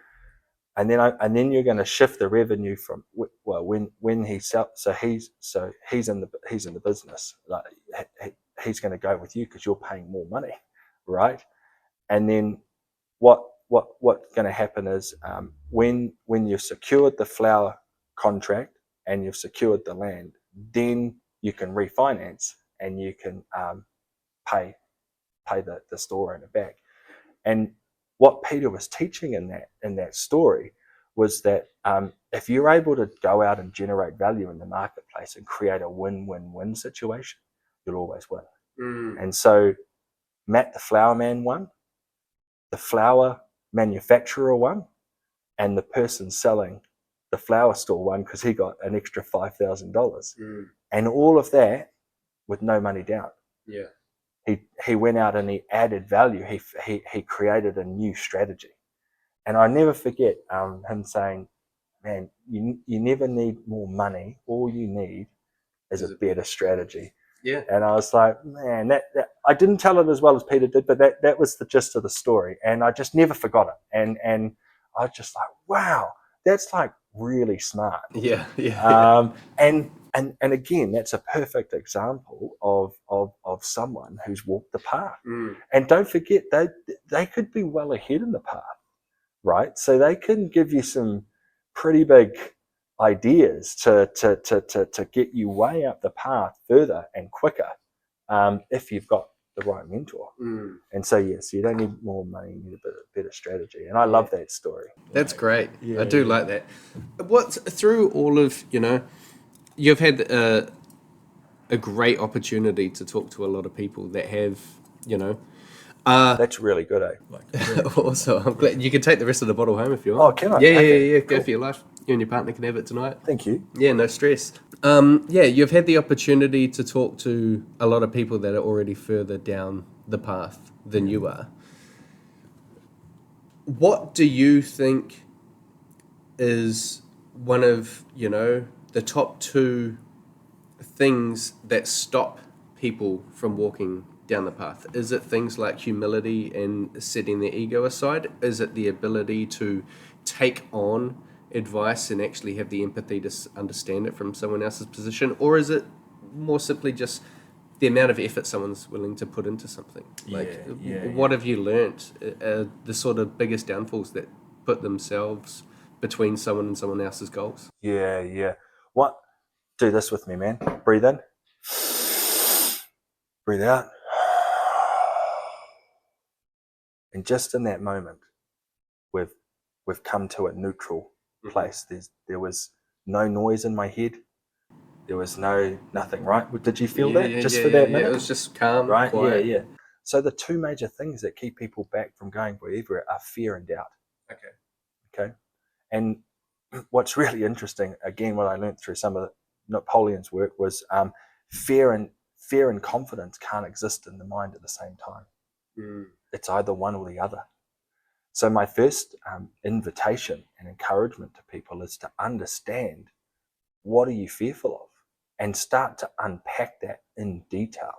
And then you're going to shift the revenue from when he sells. So he's in the business. Like he's going to go with you because you're paying more money, right? And then what's going to happen is when you've secured the flower contract and you've secured the land, then you can refinance and you can pay the store owner back. And what Peter was teaching in that story was that if you're able to go out and generate value in the marketplace and create a win-win-win situation, you'll always win. And so Matt the flower man won, the flower manufacturer won, and the person selling the flower store won because he got an extra $5,000. And all of that with no money down. Yeah. He went out and he added value. He created a new strategy. And I never forget him saying, man, you never need more money. All you need is a better strategy. Yeah. And I was like, man, that I didn't tell it as well as Peter did, but that was the gist of the story. And I just never forgot it. And I was just like, wow, that's like really smart. Yeah. And again, that's a perfect example of someone who's walked the path. And don't forget, they could be well ahead in the path, right? So they can give you some pretty big ideas to get you way up the path further and quicker if you've got the right mentor. And so yes, you don't need more money, you need a better strategy. And I love that story. That's great. I do like that. What's through all of, you've had a great opportunity to talk to a lot of people that have, that's really good, eh? Also, I'm glad you can take the rest of the bottle home if you want. Oh, can I? Yeah, okay, Go for your life. You and your partner can have it tonight. Thank you. Yeah, no stress. You've had the opportunity to talk to a lot of people that are already further down the path than you are. What do you think is one of, the top two things that stop people from walking down the path? Is it things like humility and setting their ego aside? Is it the ability to take on advice and actually have the empathy to understand it from someone else's position? Or is it more simply just the amount of effort someone's willing to put into something? What have you learnt the sort of biggest downfalls that put themselves between someone and someone else's goals? Yeah. What? Do this with me, man. Breathe in. Breathe out. And just in that moment, we've come to a neutral place. There was no noise in my head. There was nothing, right? Did you feel that for that minute? It was just calm, right? quiet. Yeah. So the two major things that keep people back from going wherever are fear and doubt. Okay. And what's really interesting, again, what I learned through some of Napoleon's work was fear and confidence can't exist in the mind at the same time. It's either one or the other. So my first invitation and encouragement to people is to understand, what are you fearful of? And start to unpack that in detail.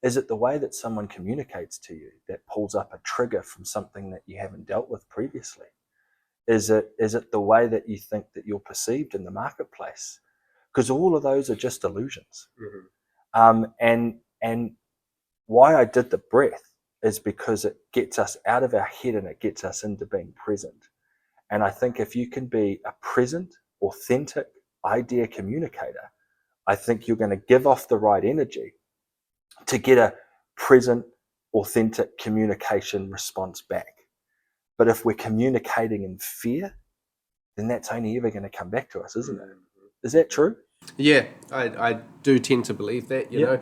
Is it the way that someone communicates to you that pulls up a trigger from something that you haven't dealt with previously? Is it the way that you think that you're perceived in the marketplace? Because all of those are just illusions. And why I did the breath is because it gets us out of our head and it gets us into being present. And I think if you can be a present, authentic idea communicator, I think you're going to give off the right energy to get a present, authentic communication response back. But if we're communicating in fear, then that's only ever going to come back to us, isn't it? Is that true? Yeah, I do tend to believe that, you know.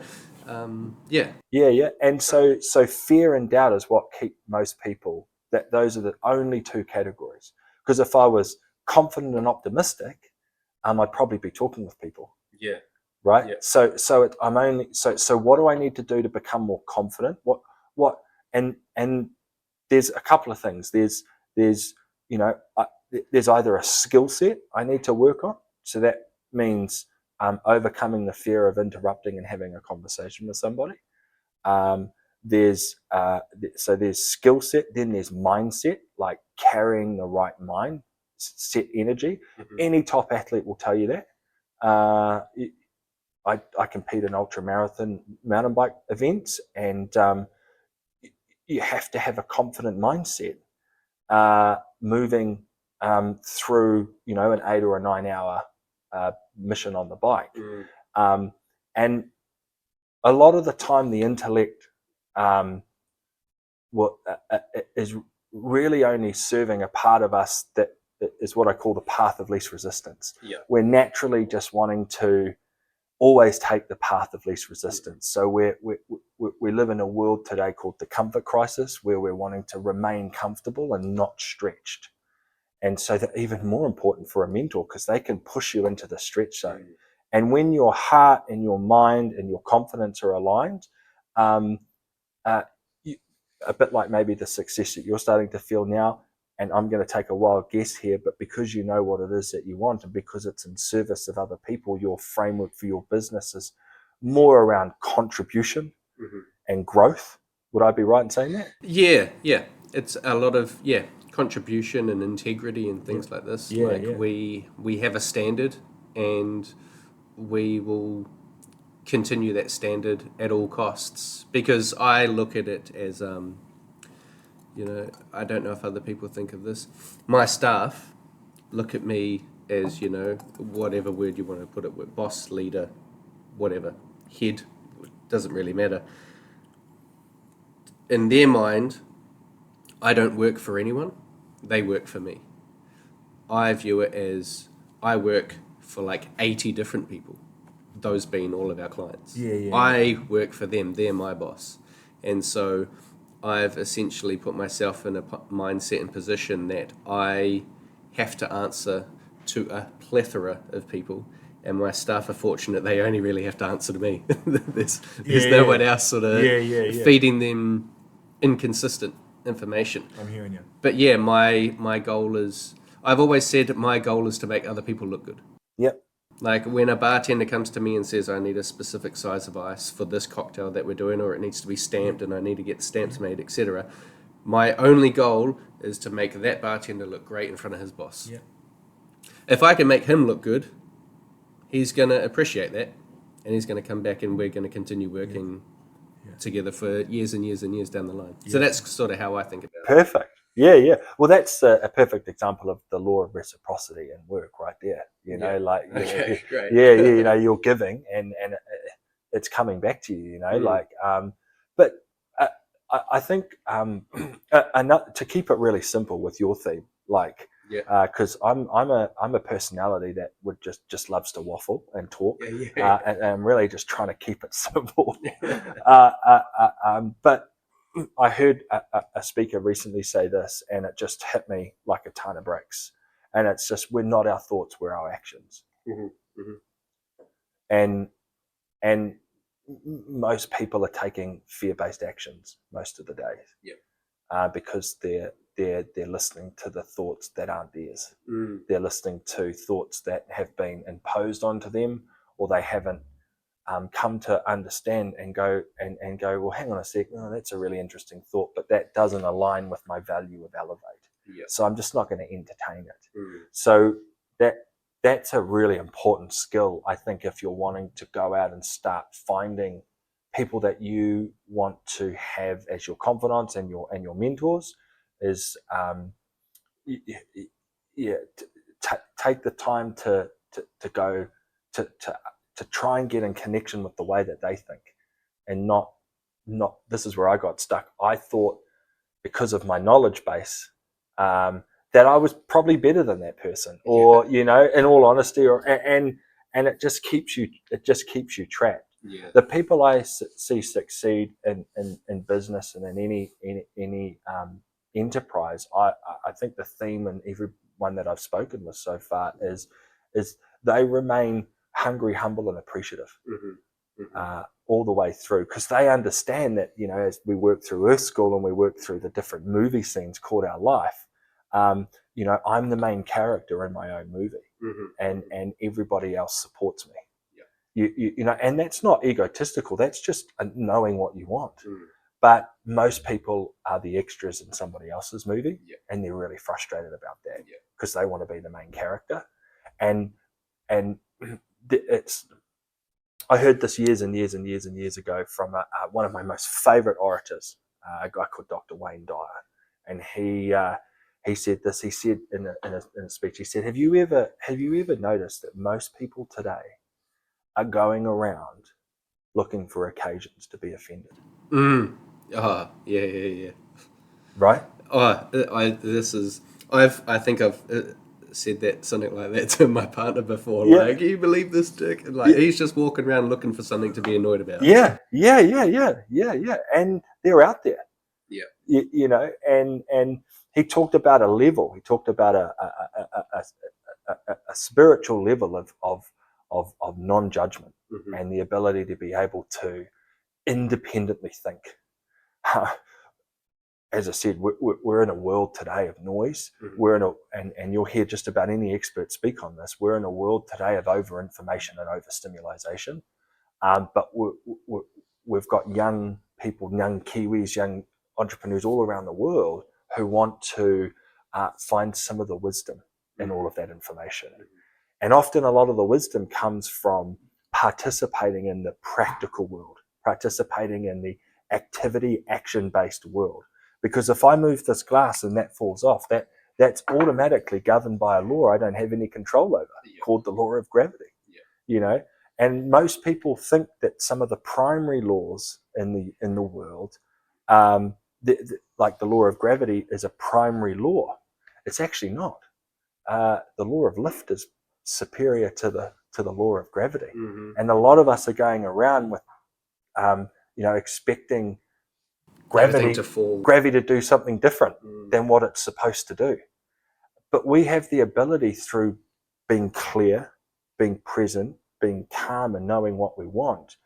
Yeah. And so fear and doubt is what keep most people, those are the only two categories. Because if I was confident and optimistic, I'd probably be talking with people. Yeah. Right. Yeah. So what do I need to do to become more confident? What and there's a couple of things. There's either a skill set I need to work on. So that means overcoming the fear of interrupting and having a conversation with somebody. There's skill set. Then there's mindset, like carrying the right mind, set energy. Any top athlete will tell you that. I compete in ultra marathon mountain bike events, and you have to have a confident mindset moving through, an 8 or a 9 hour mission on the bike. And a lot of the time, the intellect is really only serving a part of us that is what I call the path of least resistance. Yeah. We're naturally just wanting to always take the path of least resistance. So we live in a world today called the comfort crisis, where we're wanting to remain comfortable and not stretched. And so that's even more important for a mentor, because they can push you into the stretch zone. And when your heart and your mind and your confidence are aligned, a bit like maybe the success that you're starting to feel now, and I'm going to take a wild guess here, but because you know what it is that you want, and because it's in service of other people, your framework for your business is more around contribution and growth. Would I be right in saying that? Yeah. It's a lot of contribution and integrity and things like this. We have a standard, and we will continue that standard at all costs, because I look at it as I don't know if other people think of this. My staff look at me as, whatever word you want to put it with, boss, leader, whatever, head, doesn't really matter. In their mind, I don't work for anyone, they work for me. I view it as I work for like 80 different people, those being all of our clients. I work for them, they're my boss. And so I've essentially put myself in a mindset and position that I have to answer to a plethora of people, and my staff are fortunate they only really have to answer to me. There's no one else sort of feeding them inconsistent information. I'm hearing you. But my goal is, I've always said my goal is to make other people look good. Yep. Like when a bartender comes to me and says, I need a specific size of ice for this cocktail that we're doing, or it needs to be stamped and I need to get stamps made, etc. My only goal is to make that bartender look great in front of his boss. Yeah. If I can make him look good, he's going to appreciate that, and he's going to come back and we're going to continue working together for years and years and years down the line. So that's sort of how I think about it. Perfect. Yeah. Well, that's a perfect example of the law of reciprocity in work right there. You know, like, okay, great. you know, you're giving and it's coming back to you, you know, like, but I think to keep it really simple with your theme, like, because I'm a personality that would just loves to waffle and talk, and I'm really just trying to keep it simple. But I heard a speaker recently say this, and it just hit me like a ton of bricks. And it's just, we're not our thoughts, we're our actions. And most people are taking fear-based actions most of the days. Because they're listening to the thoughts that aren't theirs. They're listening to thoughts that have been imposed onto them, or they haven't come to understand and go, well, hang on a sec, oh, that's a really interesting thought, but that doesn't align with my value of elevate. So I'm just not going to entertain it. So that's a really important skill, I think, if you're wanting to go out and start finding people that you want to have as your confidants and your mentors, is take the time to go to try and get in connection with the way that they think, and not this is where I got stuck. I thought, because of my knowledge base, that I was probably better than that person, or you know, in all honesty, and it just keeps you trapped. The people I see succeed in business and in any enterprise, I think the theme in everyone that I've spoken with so far is they remain hungry, humble, and appreciative all the way through, because they understand that, you know, as we work through Earth School and we work through the different movie scenes called our life, you know, I'm the main character in my own movie, and everybody else supports me. You know, and that's not egotistical. That's just knowing what you want. But most people are the extras in somebody else's movie, and they're really frustrated about that because they want to be the main character. And it's, I heard this years and years and years and years ago from one of my most favorite orators, a guy called Dr. Wayne Dyer, and he said this. He said in a speech, he said, "Have you ever noticed that most people today are going around looking for occasions to be offended?" Yeah. Right? I think I've said that, something like that, to my partner before. Yeah. Like, can you believe this dick? And like, he's just walking around looking for something to be annoyed about. Yeah. And they're out there. You know, and he talked about a level. He talked about a spiritual level of non-judgment, and the ability to be able to independently think. As I said, we're in a world today of noise. We're in and you'll hear just about any expert speak on this. We're in a world today of over-information and overstimulation. But we've got young people, young Kiwis, young entrepreneurs all around the world who want to find some of the wisdom in all of that information. And often a lot of the wisdom comes from participating in the practical world, participating in the activity, action-based world. Because if I move this glass and that falls off, that's automatically governed by a law I don't have any control over, called the law of gravity. You know, and most people think that some of the primary laws in the world, like the law of gravity, is a primary law. It's actually not. The law of lift is superior to the law of gravity, and a lot of us are going around with, you know, expecting gravity to do something different than what it's supposed to do. But we have the ability, through being clear, being present, being calm, and knowing what we want,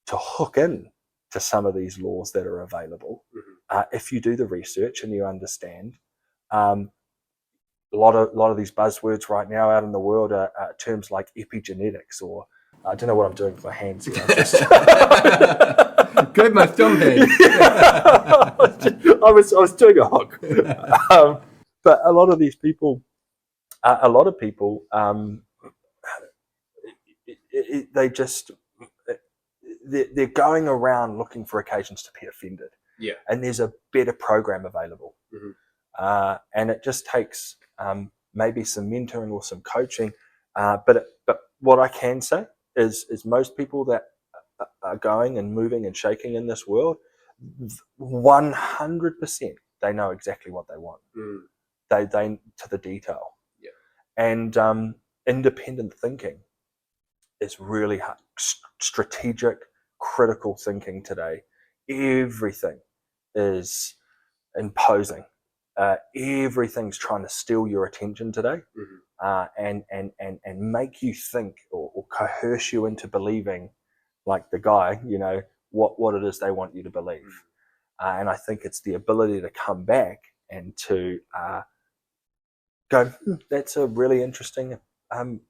to hook in to some of these laws that are available. If you do the research and you understand, a lot of these buzzwords right now out in the world are terms like epigenetics, or I don't know what I'm doing with my hands here. Grab my thumb hand. I was doing a hook. But a lot of these people, they just they're going around looking for occasions to be offended. Yeah. And there's a better program available. Mm-hmm. And it just takes maybe some mentoring or some coaching. But what I can say is most people that are going and moving and shaking in this world, 100% they know exactly what they want. They to the detail. Yeah. And independent thinking is really hard. Strategic, critical thinking today. Everything is imposing. Everything's trying to steal your attention today, and make you think or coerce you into believing, like the guy, what it is they want you to believe. And I think it's the ability to come back and to go, that's a really interesting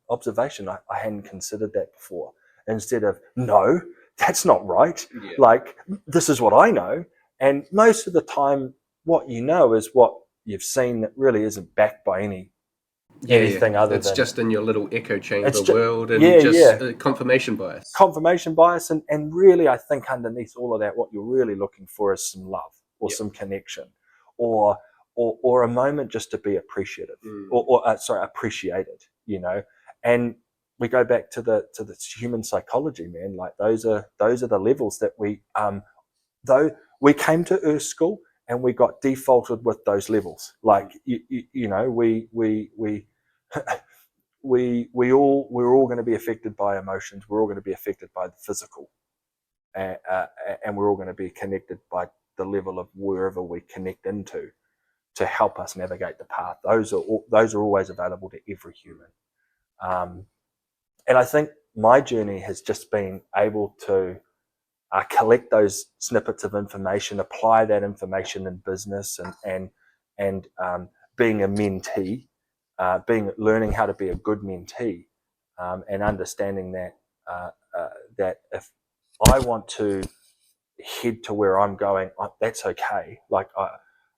observation. I hadn't considered that before. Instead of, no, that's not right. Yeah. Like, this is what I know. And most of the time, what you know is what you've seen that really isn't backed by anything other than... It's just in your little echo chamber world, and confirmation bias. Confirmation bias, and really I think underneath all of that, what you're really looking for is some love or some connection or a moment just to be appreciative or appreciated, And we go back to the human psychology, man. Like those are the levels that though we came to Earth School and we got defaulted with those levels. Like we're all going to be affected by emotions. We're all going to be affected by the physical, and we're all going to be connected by the level of wherever we connect into to help us navigate the path. Those are always available to every human. And I think my journey has just been able to collect those snippets of information, apply that information in business, and being a mentee, learning how to be a good mentee, and understanding that that if I want to head to where I'm going, that's okay. Like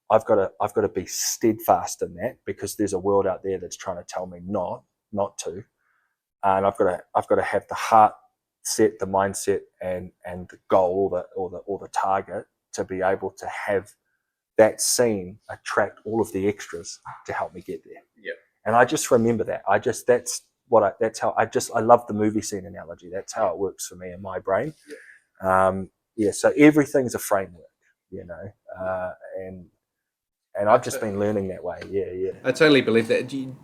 I've got to be steadfast in that, because there's a world out there that's trying to tell me not to, and I've got to have the heart set, the mindset, and the goal or the target to be able to have that scene attract all of the extras to help me get there. Yeah. And I just remember that. I love the movie scene analogy. That's how it works for me in my brain. Yeah. So everything's a framework, and I've just been learning that way. Yeah. I totally believe that. Do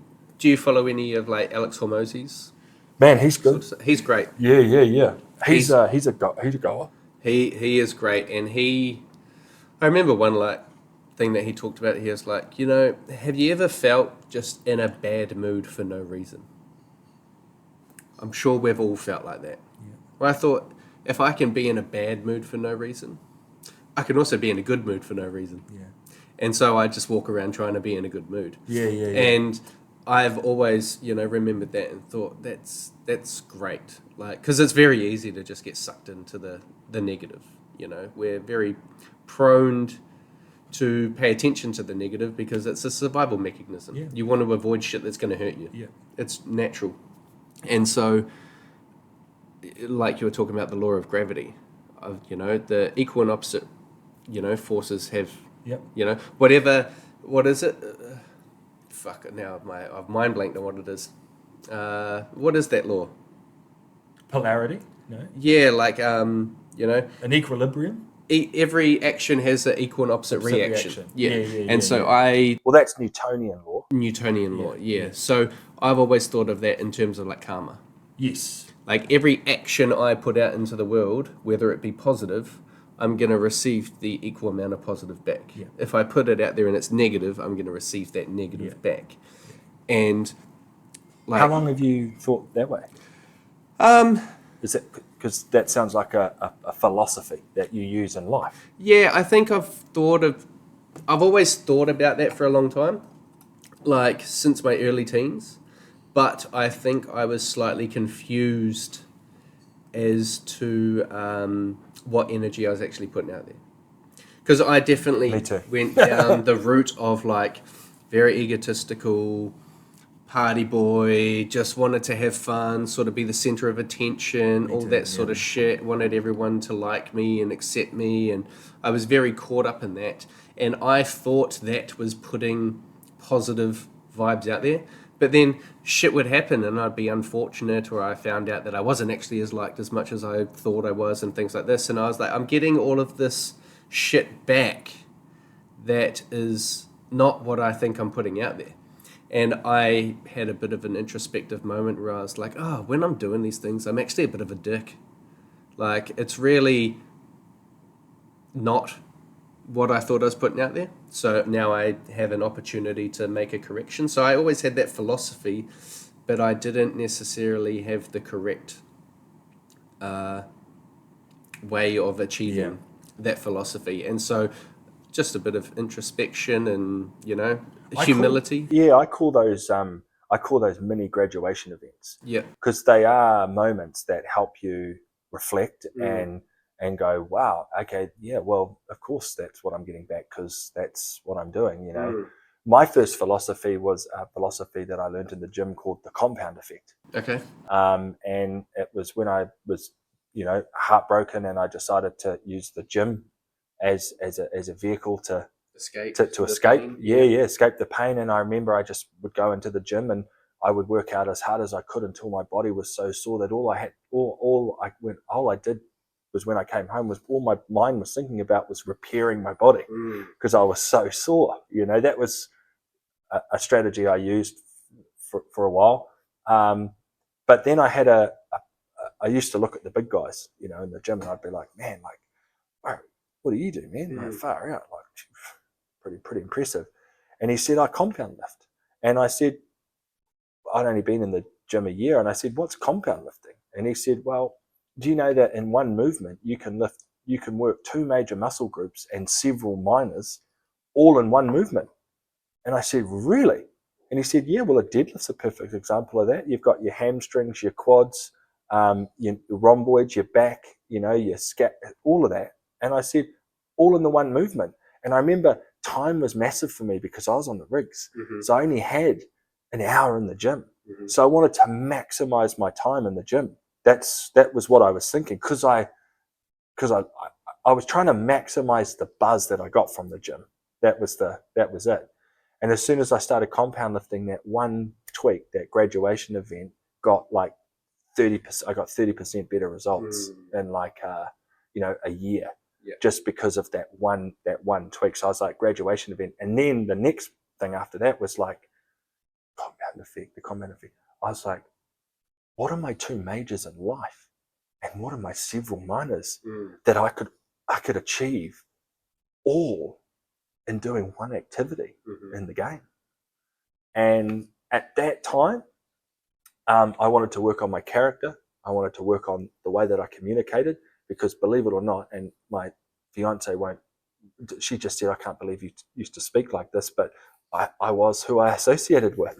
you follow any of like Alex Hormozi's? Man, he's good. He's great. Yeah. He's a goer. He is great, and I remember one thing that he talked about. He was like, have you ever felt just in a bad mood for no reason? I'm sure we've all felt like that. Yeah. Well, I thought, if I can be in a bad mood for no reason, I can also be in a good mood for no reason. Yeah. And so I just walk around trying to be in a good mood. Yeah. And I've always, remembered that and thought that's great. Like, because it's very easy to just get sucked into the negative. We're very prone to pay attention to the negative because it's a survival mechanism. Yeah. You want to avoid shit that's going to hurt you. Yeah. It's natural. And so, like you were talking about the law of gravity, the equal and opposite, forces have, whatever, what is it? Now I've mind blanked on what it is. What is that law? Polarity? No. Yeah, an equilibrium? Every action has an equal and opposite reaction. Yeah. Well, that's Newtonian law. Yeah. So I've always thought of that in terms of like karma. Yes. Like every action I put out into the world, whether it be positive, I'm going to receive the equal amount of positive back. Yeah. If I put it out there and it's negative, I'm going to receive that negative back. Yeah. And how long have you thought that way? Is it because that sounds like a philosophy that you use in life? Yeah, I think I've always thought about that for a long time. like since my early teens, but I think I was slightly confused as to what energy I was actually putting out there. Because I definitely went down the route of like very egotistical, party boy, just wanted to have fun, sort of be the center of attention, all that sort of shit, wanted everyone to like me and accept me, and I was very caught up in that. And I thought that was putting positive vibes out there. But then shit would happen and I'd be unfortunate, or I found out that I wasn't actually as liked as much as I thought I was and things like this. And I was like, I'm getting all of this shit back that is not what I think I'm putting out there. And I had a bit of an introspective moment where I was like, oh, when I'm doing these things, I'm actually a bit of a dick. Like, it's really not what I thought I was putting out there. So now I have an opportunity to make a correction. So I always had that philosophy, but I didn't necessarily have the correct way of achieving that philosophy. And so just a bit of introspection and, humility. I call those mini graduation events. Yeah. Because they are moments that help you reflect and go, wow, okay, yeah, well, of course that's what I'm getting back because that's what I'm doing, My first philosophy was a philosophy that I learned in the gym called the compound effect. Okay. And it was when I was, heartbroken, and I decided to use the gym as a vehicle to escape. Pain. Escape the pain. And I remember I just would go into the gym and I would work out as hard as I could until my body was so sore that all I did was, when I came home, was all my mind was thinking about was repairing my body because I was so sore. That was a strategy I used for a while. But then I had I used to look at the big guys, in the gym, and I'd be like, man, like, wow, what do you do, man? Like, far out, like, pretty impressive. And he said, I compound lift. And I said, I'd only been in the gym a year, and I said, what's compound lifting? And he said, well, do you know that in one movement you can work two major muscle groups and several minors all in one movement? And I said, really? And he said, yeah, well, a deadlift's a perfect example of that. You've got your hamstrings, your quads, your rhomboids, your back, your scap, all of that. And I said, all in the one movement. And I remember time was massive for me because I was on the rigs. So I only had an hour in the gym. So I wanted to maximize my time in the gym. That was what I was thinking, because I was trying to maximize the buzz that I got from the gym. That was it. And as soon as I started compound lifting, that one tweak, that graduation event, got like 30%. I got 30% better results in like a year, just because of that one tweak. So I was like, graduation event, and then the next thing after that was like the compound effect. I was like, what are my two majors in life, and what are my several minors that I could achieve all in doing one activity in the game? And at that time, I wanted to work on my character. I wanted to work on the way that I communicated, because believe it or not, and my fiance won't, she just said, I can't believe you used to speak like this, but I was who I associated with,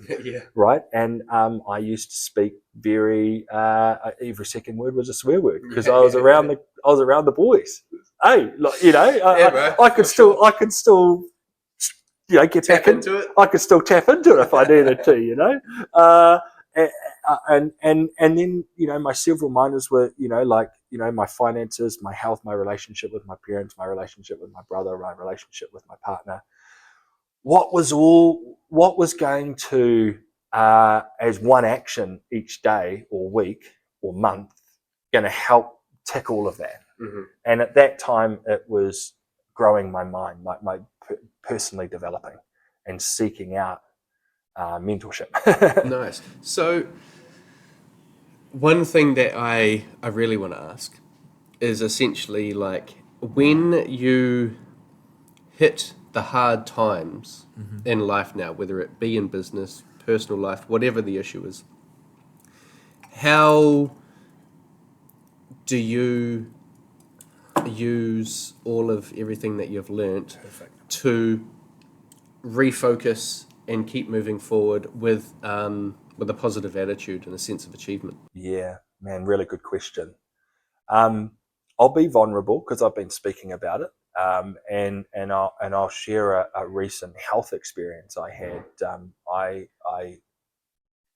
right? And I used to speak very, every second word was a swear word, because I was around the boys. Hey, I could still get back into it. I could still tap into it if I needed to, and then my several minors were my finances, my health, my relationship with my parents, my relationship with my brother, my relationship with my partner. What was going to as one action each day or week or month going to help tick all of that? And at that time, it was growing my mind, my personally developing and seeking out mentorship. Nice. So one thing that I really want to ask is essentially, like, when you hit the hard times in life now, whether it be in business, personal life, whatever the issue is, how do you use all of everything that you've learnt to refocus and keep moving forward with a positive attitude and a sense of achievement? Yeah, man, really good question. I'll be vulnerable because I've been speaking about it, and I'll share a recent health experience I had.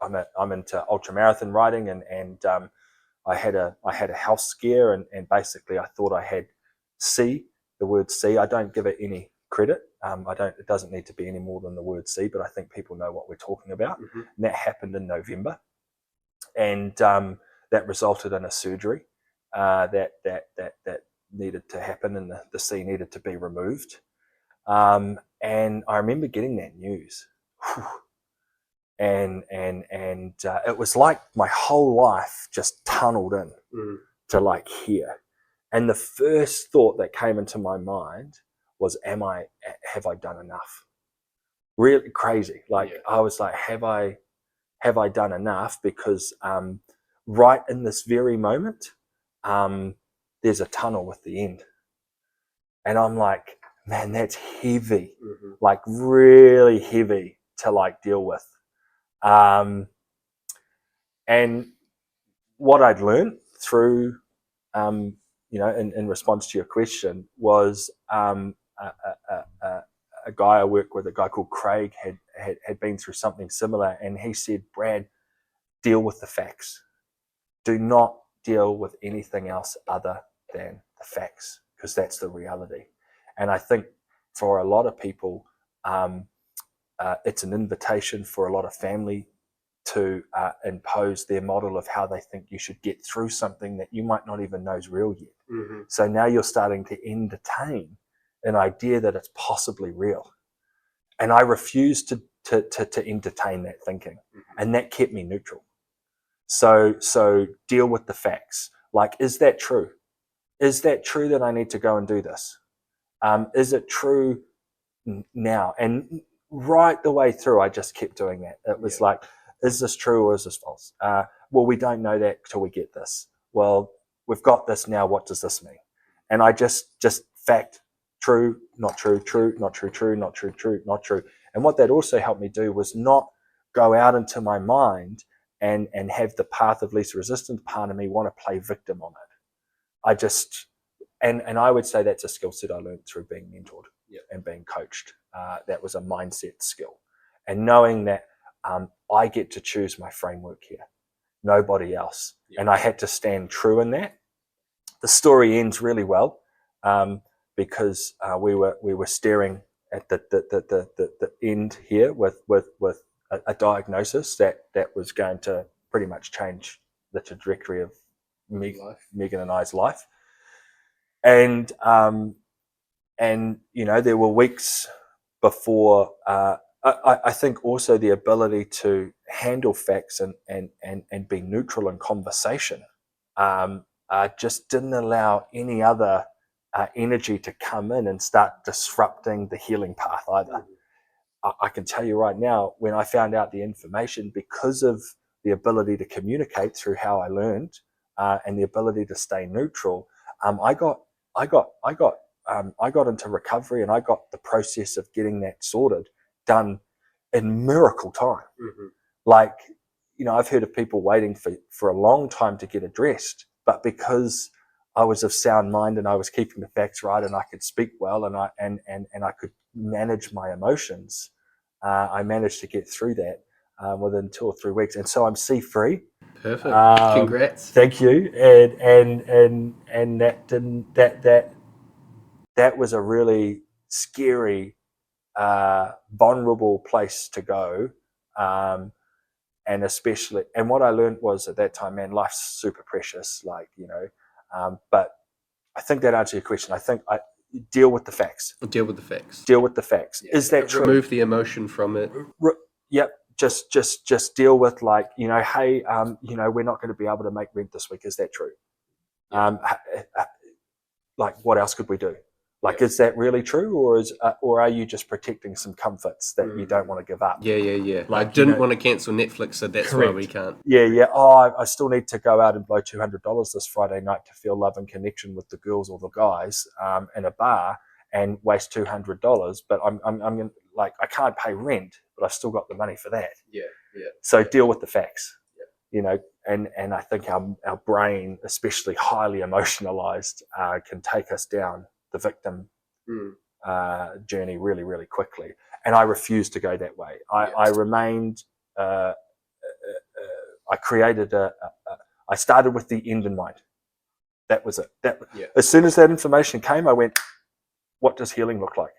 I'm into ultramarathon riding, and I had a health scare, and basically I thought I had the word C. I don't give it any credit. It doesn't need to be any more than the word C, but I think people know what we're talking about. Mm-hmm. And that happened in November, and that resulted in a surgery that needed to happen, and the C needed to be removed. And I remember getting that news. And it was like my whole life just tunneled in to like here. And the first thought that came into my mind was, have I done enough? Really crazy. Like, I was like, have I done enough? Because right in this very moment, there's a tunnel with the end. And I'm like, man, that's heavy, like really heavy to like deal with. And what I'd learned through, in response to your question, was a guy I work with, a guy called Craig, had been through something similar, and he said, Brad, deal with the facts. Do not deal with anything else other than the facts, because that's the reality. And I think for a lot of people, it's an invitation for a lot of family to impose their model of how they think you should get through something that you might not even know is real yet. Mm-hmm. So now you're starting to entertain an idea that it's possibly real. And I refused to entertain that thinking. Mm-hmm. And that kept me neutral. So deal with the facts. Like, is that true? Is that true that I need to go and do this? Is it true now? And right the way through, I just kept doing that. It was like, is this true or is this false? Well, we don't know that till we get this. Well, we've got this now. What does this mean? And I just fact, true, not true, true, not true, true, not true, true, not true. And what that also helped me do was not go out into my mind and have the path of least resistance part of me want to play victim on it. I just, and I would say that's a skill set I learned through being mentored and being coached. That was a mindset skill. And knowing that I get to choose my framework here, nobody else. And I had to stand true in that. The story ends really well because we were staring at the end here with a diagnosis that was going to pretty much change the trajectory of Megan and I's life. And there were weeks before. I think also the ability to handle facts and be neutral in conversation just didn't allow any other energy to come in and start disrupting the healing path either. I can tell you right now, when I found out the information, because of the ability to communicate through how I learned and the ability to stay neutral, I got into recovery, and I got the process of getting that sorted done in miracle time. Mm-hmm. Like, I've heard of people waiting for a long time to get addressed, but because I was of sound mind and I was keeping the facts right and I could speak well and I could manage my emotions, I managed to get through that within 2 or 3 weeks. And so I'm C-free. Perfect. Congrats. Thank you. And that was a really scary, vulnerable place to go. And especially, and what I learned was at that time, man, life's super precious, but I think that answers your question. I think I deal with the facts. Deal with the facts. Deal with the facts. Yeah. Is that true? Remove the emotion from it. Yep. Just deal with hey, we're not going to be able to make rent this week. Is that true? Yeah. What else could we do? Is that really true, or are you just protecting some comforts that you don't want to give up? Yeah. I didn't want to cancel Netflix, so that's correct. Why we can't. Yeah. Oh, I still need to go out and blow $200 this Friday night to feel love and connection with the girls or the guys in a bar and waste $200. But I'm I can't pay rent, but I've still got the money for that. Yeah. So deal with the facts. You know, and I think our brain, especially highly emotionalized, can take us down the victim journey really, really quickly. And I refused to go that way. I remained. I created I started with the end in mind. That was it. As soon as that information came, I went, "What does healing look like?"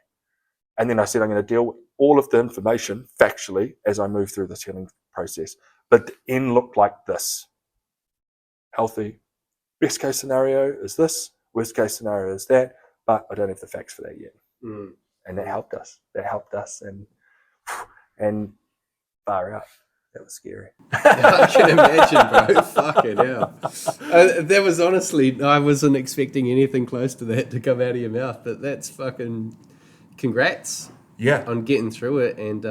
And then I said, "I'm going to deal with all of the information factually as I move through this healing process. But the end looked like this. Healthy. Best case scenario is this. Worst case scenario is that. But I don't have the facts for that yet." And that helped us. And far out. That was scary. I can imagine, bro. Fucking hell. That was honestly, I wasn't expecting anything close to that to come out of your mouth, but that's fucking congrats on getting through it and,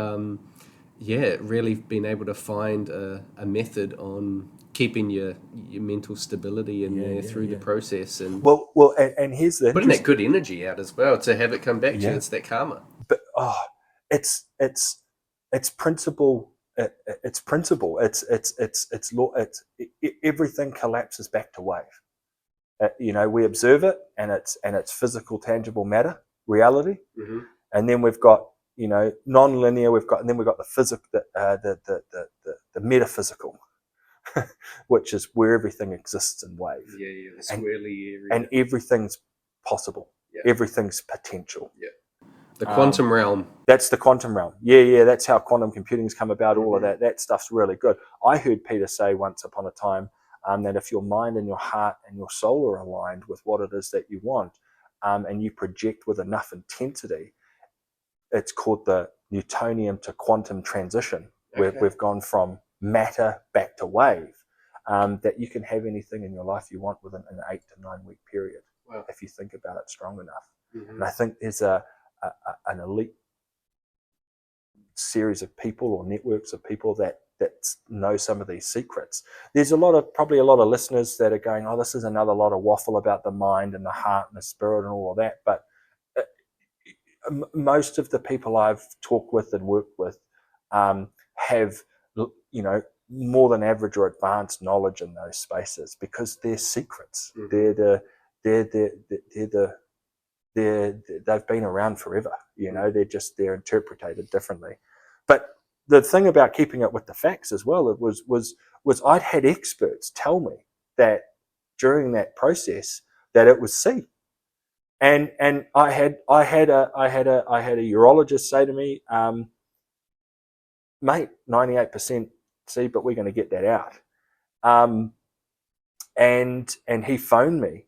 really being able to find a method on keeping your mental stability in there through the process. And and here's the putting that good energy out as well to have it come back to you. It's that karma. But it's principle. It's principle. It's law. Everything collapses back to wave. You know, we observe it, and it's physical, tangible matter, reality, and then we've got non-linear. And then we've got the physical, the metaphysical, which is where everything exists in wave. The swirly area. And everything's possible. Everything's potential. The quantum realm. That's the quantum realm. Yeah. That's how quantum computing's come about. All of that. That stuff's really good. I heard Peter say once upon a time that if your mind and your heart and your soul are aligned with what it is that you want, and you project with enough intensity, it's called the Newtonian to quantum transition, where we've gone from matter back to wave. That you can have anything in your life you want within an 8 to 9 week period, if you think about it strong enough. And I think there's an elite series of people or networks of people that know some of these secrets. There's probably a lot of listeners that are going, "Oh, this is another lot of waffle about the mind and the heart and the spirit and all of that." But most of the people I've talked with and worked with have, more than average or advanced knowledge in those spaces because they're secrets. They've been around forever. They're interpreted differently. But the thing about keeping it with the facts as well, it was I'd had experts tell me that during that process that it was C. And I had a urologist say to me, "Mate, 98% C, but we're going to get that out." And he phoned me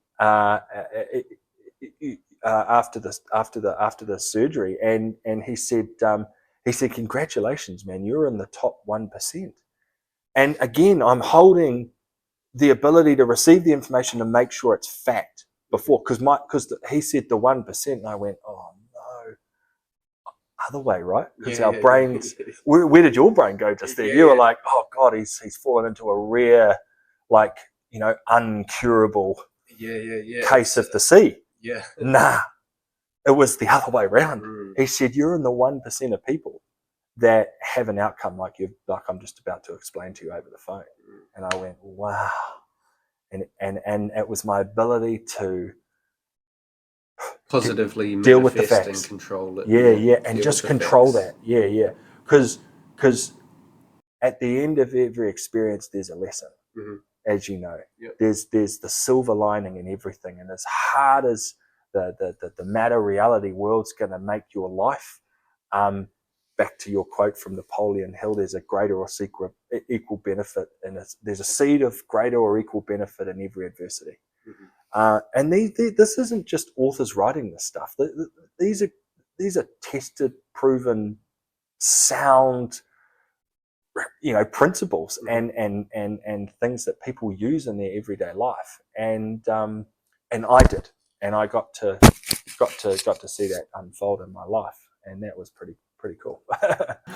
after the surgery, and he said, "Congratulations, man, you're in the top 1%." And again, I'm holding the ability to receive the information and make sure it's fact before, because he said the 1%, and I went, "Oh no, other way, right?" Because our brains. Where did your brain go just there? You were like, "Oh God, he's fallen into a rare, uncurable case of the C." Yeah. Nah, it was the other way around. He said, "You're in the 1% of people that have an outcome like I'm just about to explain to you over the phone." And I went, "Wow." And it was my ability to positively deal with the manifest facts and control it. And just control that. Because at the end of every experience, there's a lesson. As you know, there's the silver lining in everything, and as hard as the matter reality world's going to make your life, back to your quote from Napoleon Hill, there's a greater or equal benefit, and there's a seed of greater or equal benefit in every adversity. And this isn't just authors writing this stuff. These are tested, proven, sound, principles and things that people use in their everyday life. And I did, and I got to see that unfold in my life, and that was pretty cool.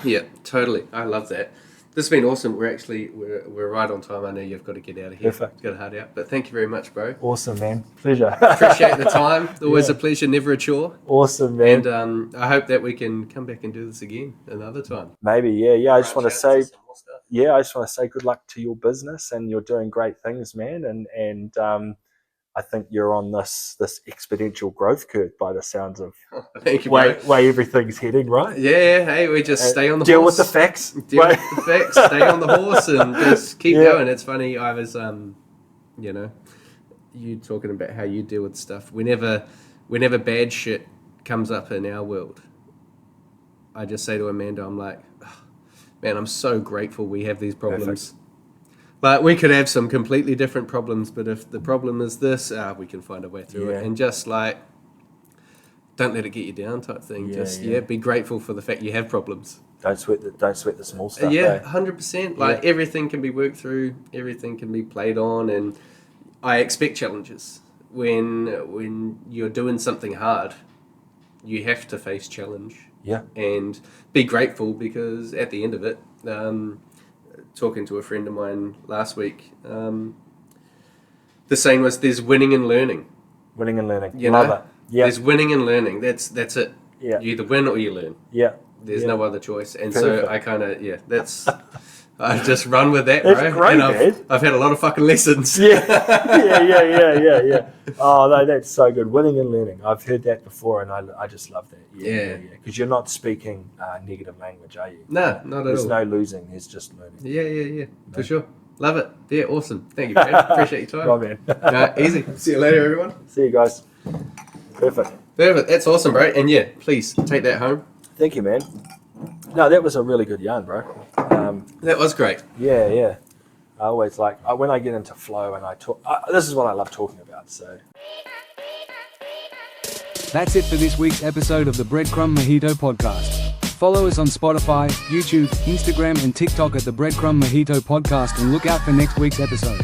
Yeah, totally. I love that. This has been awesome. We're right on time. I know you've got to get out of here. Perfect. Got to head out. But thank you very much, bro. Awesome, man. Pleasure. Appreciate the time. Always a pleasure, never a chore. Awesome, man. And I hope that we can come back and do this again another time. Maybe, yeah. I just want to say good luck to your business, and you're doing great things, man. And I think you're on this exponential growth curve by the sounds of Thank you, way everything's heading, right? Yeah, hey, we just stay on the deal horse. With the facts. Deal with the facts, stay on the horse and just keep going. It's funny, I was, you talking about how you deal with stuff. Whenever bad shit comes up in our world, I just say to Amanda, I'm like, oh, man, I'm so grateful we have these problems. Perfect. Like, we could have some completely different problems, but if the problem is this, we can find a way through it. And just like, don't let it get you down type thing. Be grateful for the fact you have problems. Don't sweat the small stuff. 100%. Like, everything can be worked through, everything can be played on, and I expect challenges. When you're doing something hard, you have to face challenge. Yeah. And be grateful, because at the end of it, talking to a friend of mine last week, the saying was, there's winning and learning. Winning and learning. Love it. Yeah. There's winning and learning. That's it. Yeah. You either win or you learn. Yeah. There's no other choice. And Perfect. so I kind of, that's... I just run with that, That's bro. great, and I've had a lot of fucking lessons. Yeah. Oh, no, that's so good. Winning and learning. I've heard that before, and I just love that. Yeah. Because you're not speaking negative language, are you? No, not at all. There's no losing. There's just learning. Yeah. For sure. Love it. Yeah, awesome. Thank you, Brad. Appreciate your time. Right, man. Easy. See you later, everyone. See you guys. Perfect. That's awesome, bro. And yeah, please take that home. Thank you, man. No, that was a really good yarn, bro. That was great. Yeah. I always when I get into flow and I talk, this is what I love talking about, so. That's it for this week's episode of the Breadcrumb Mojito Podcast. Follow us on Spotify, YouTube, Instagram, and TikTok at the Breadcrumb Mojito Podcast, and look out for next week's episode.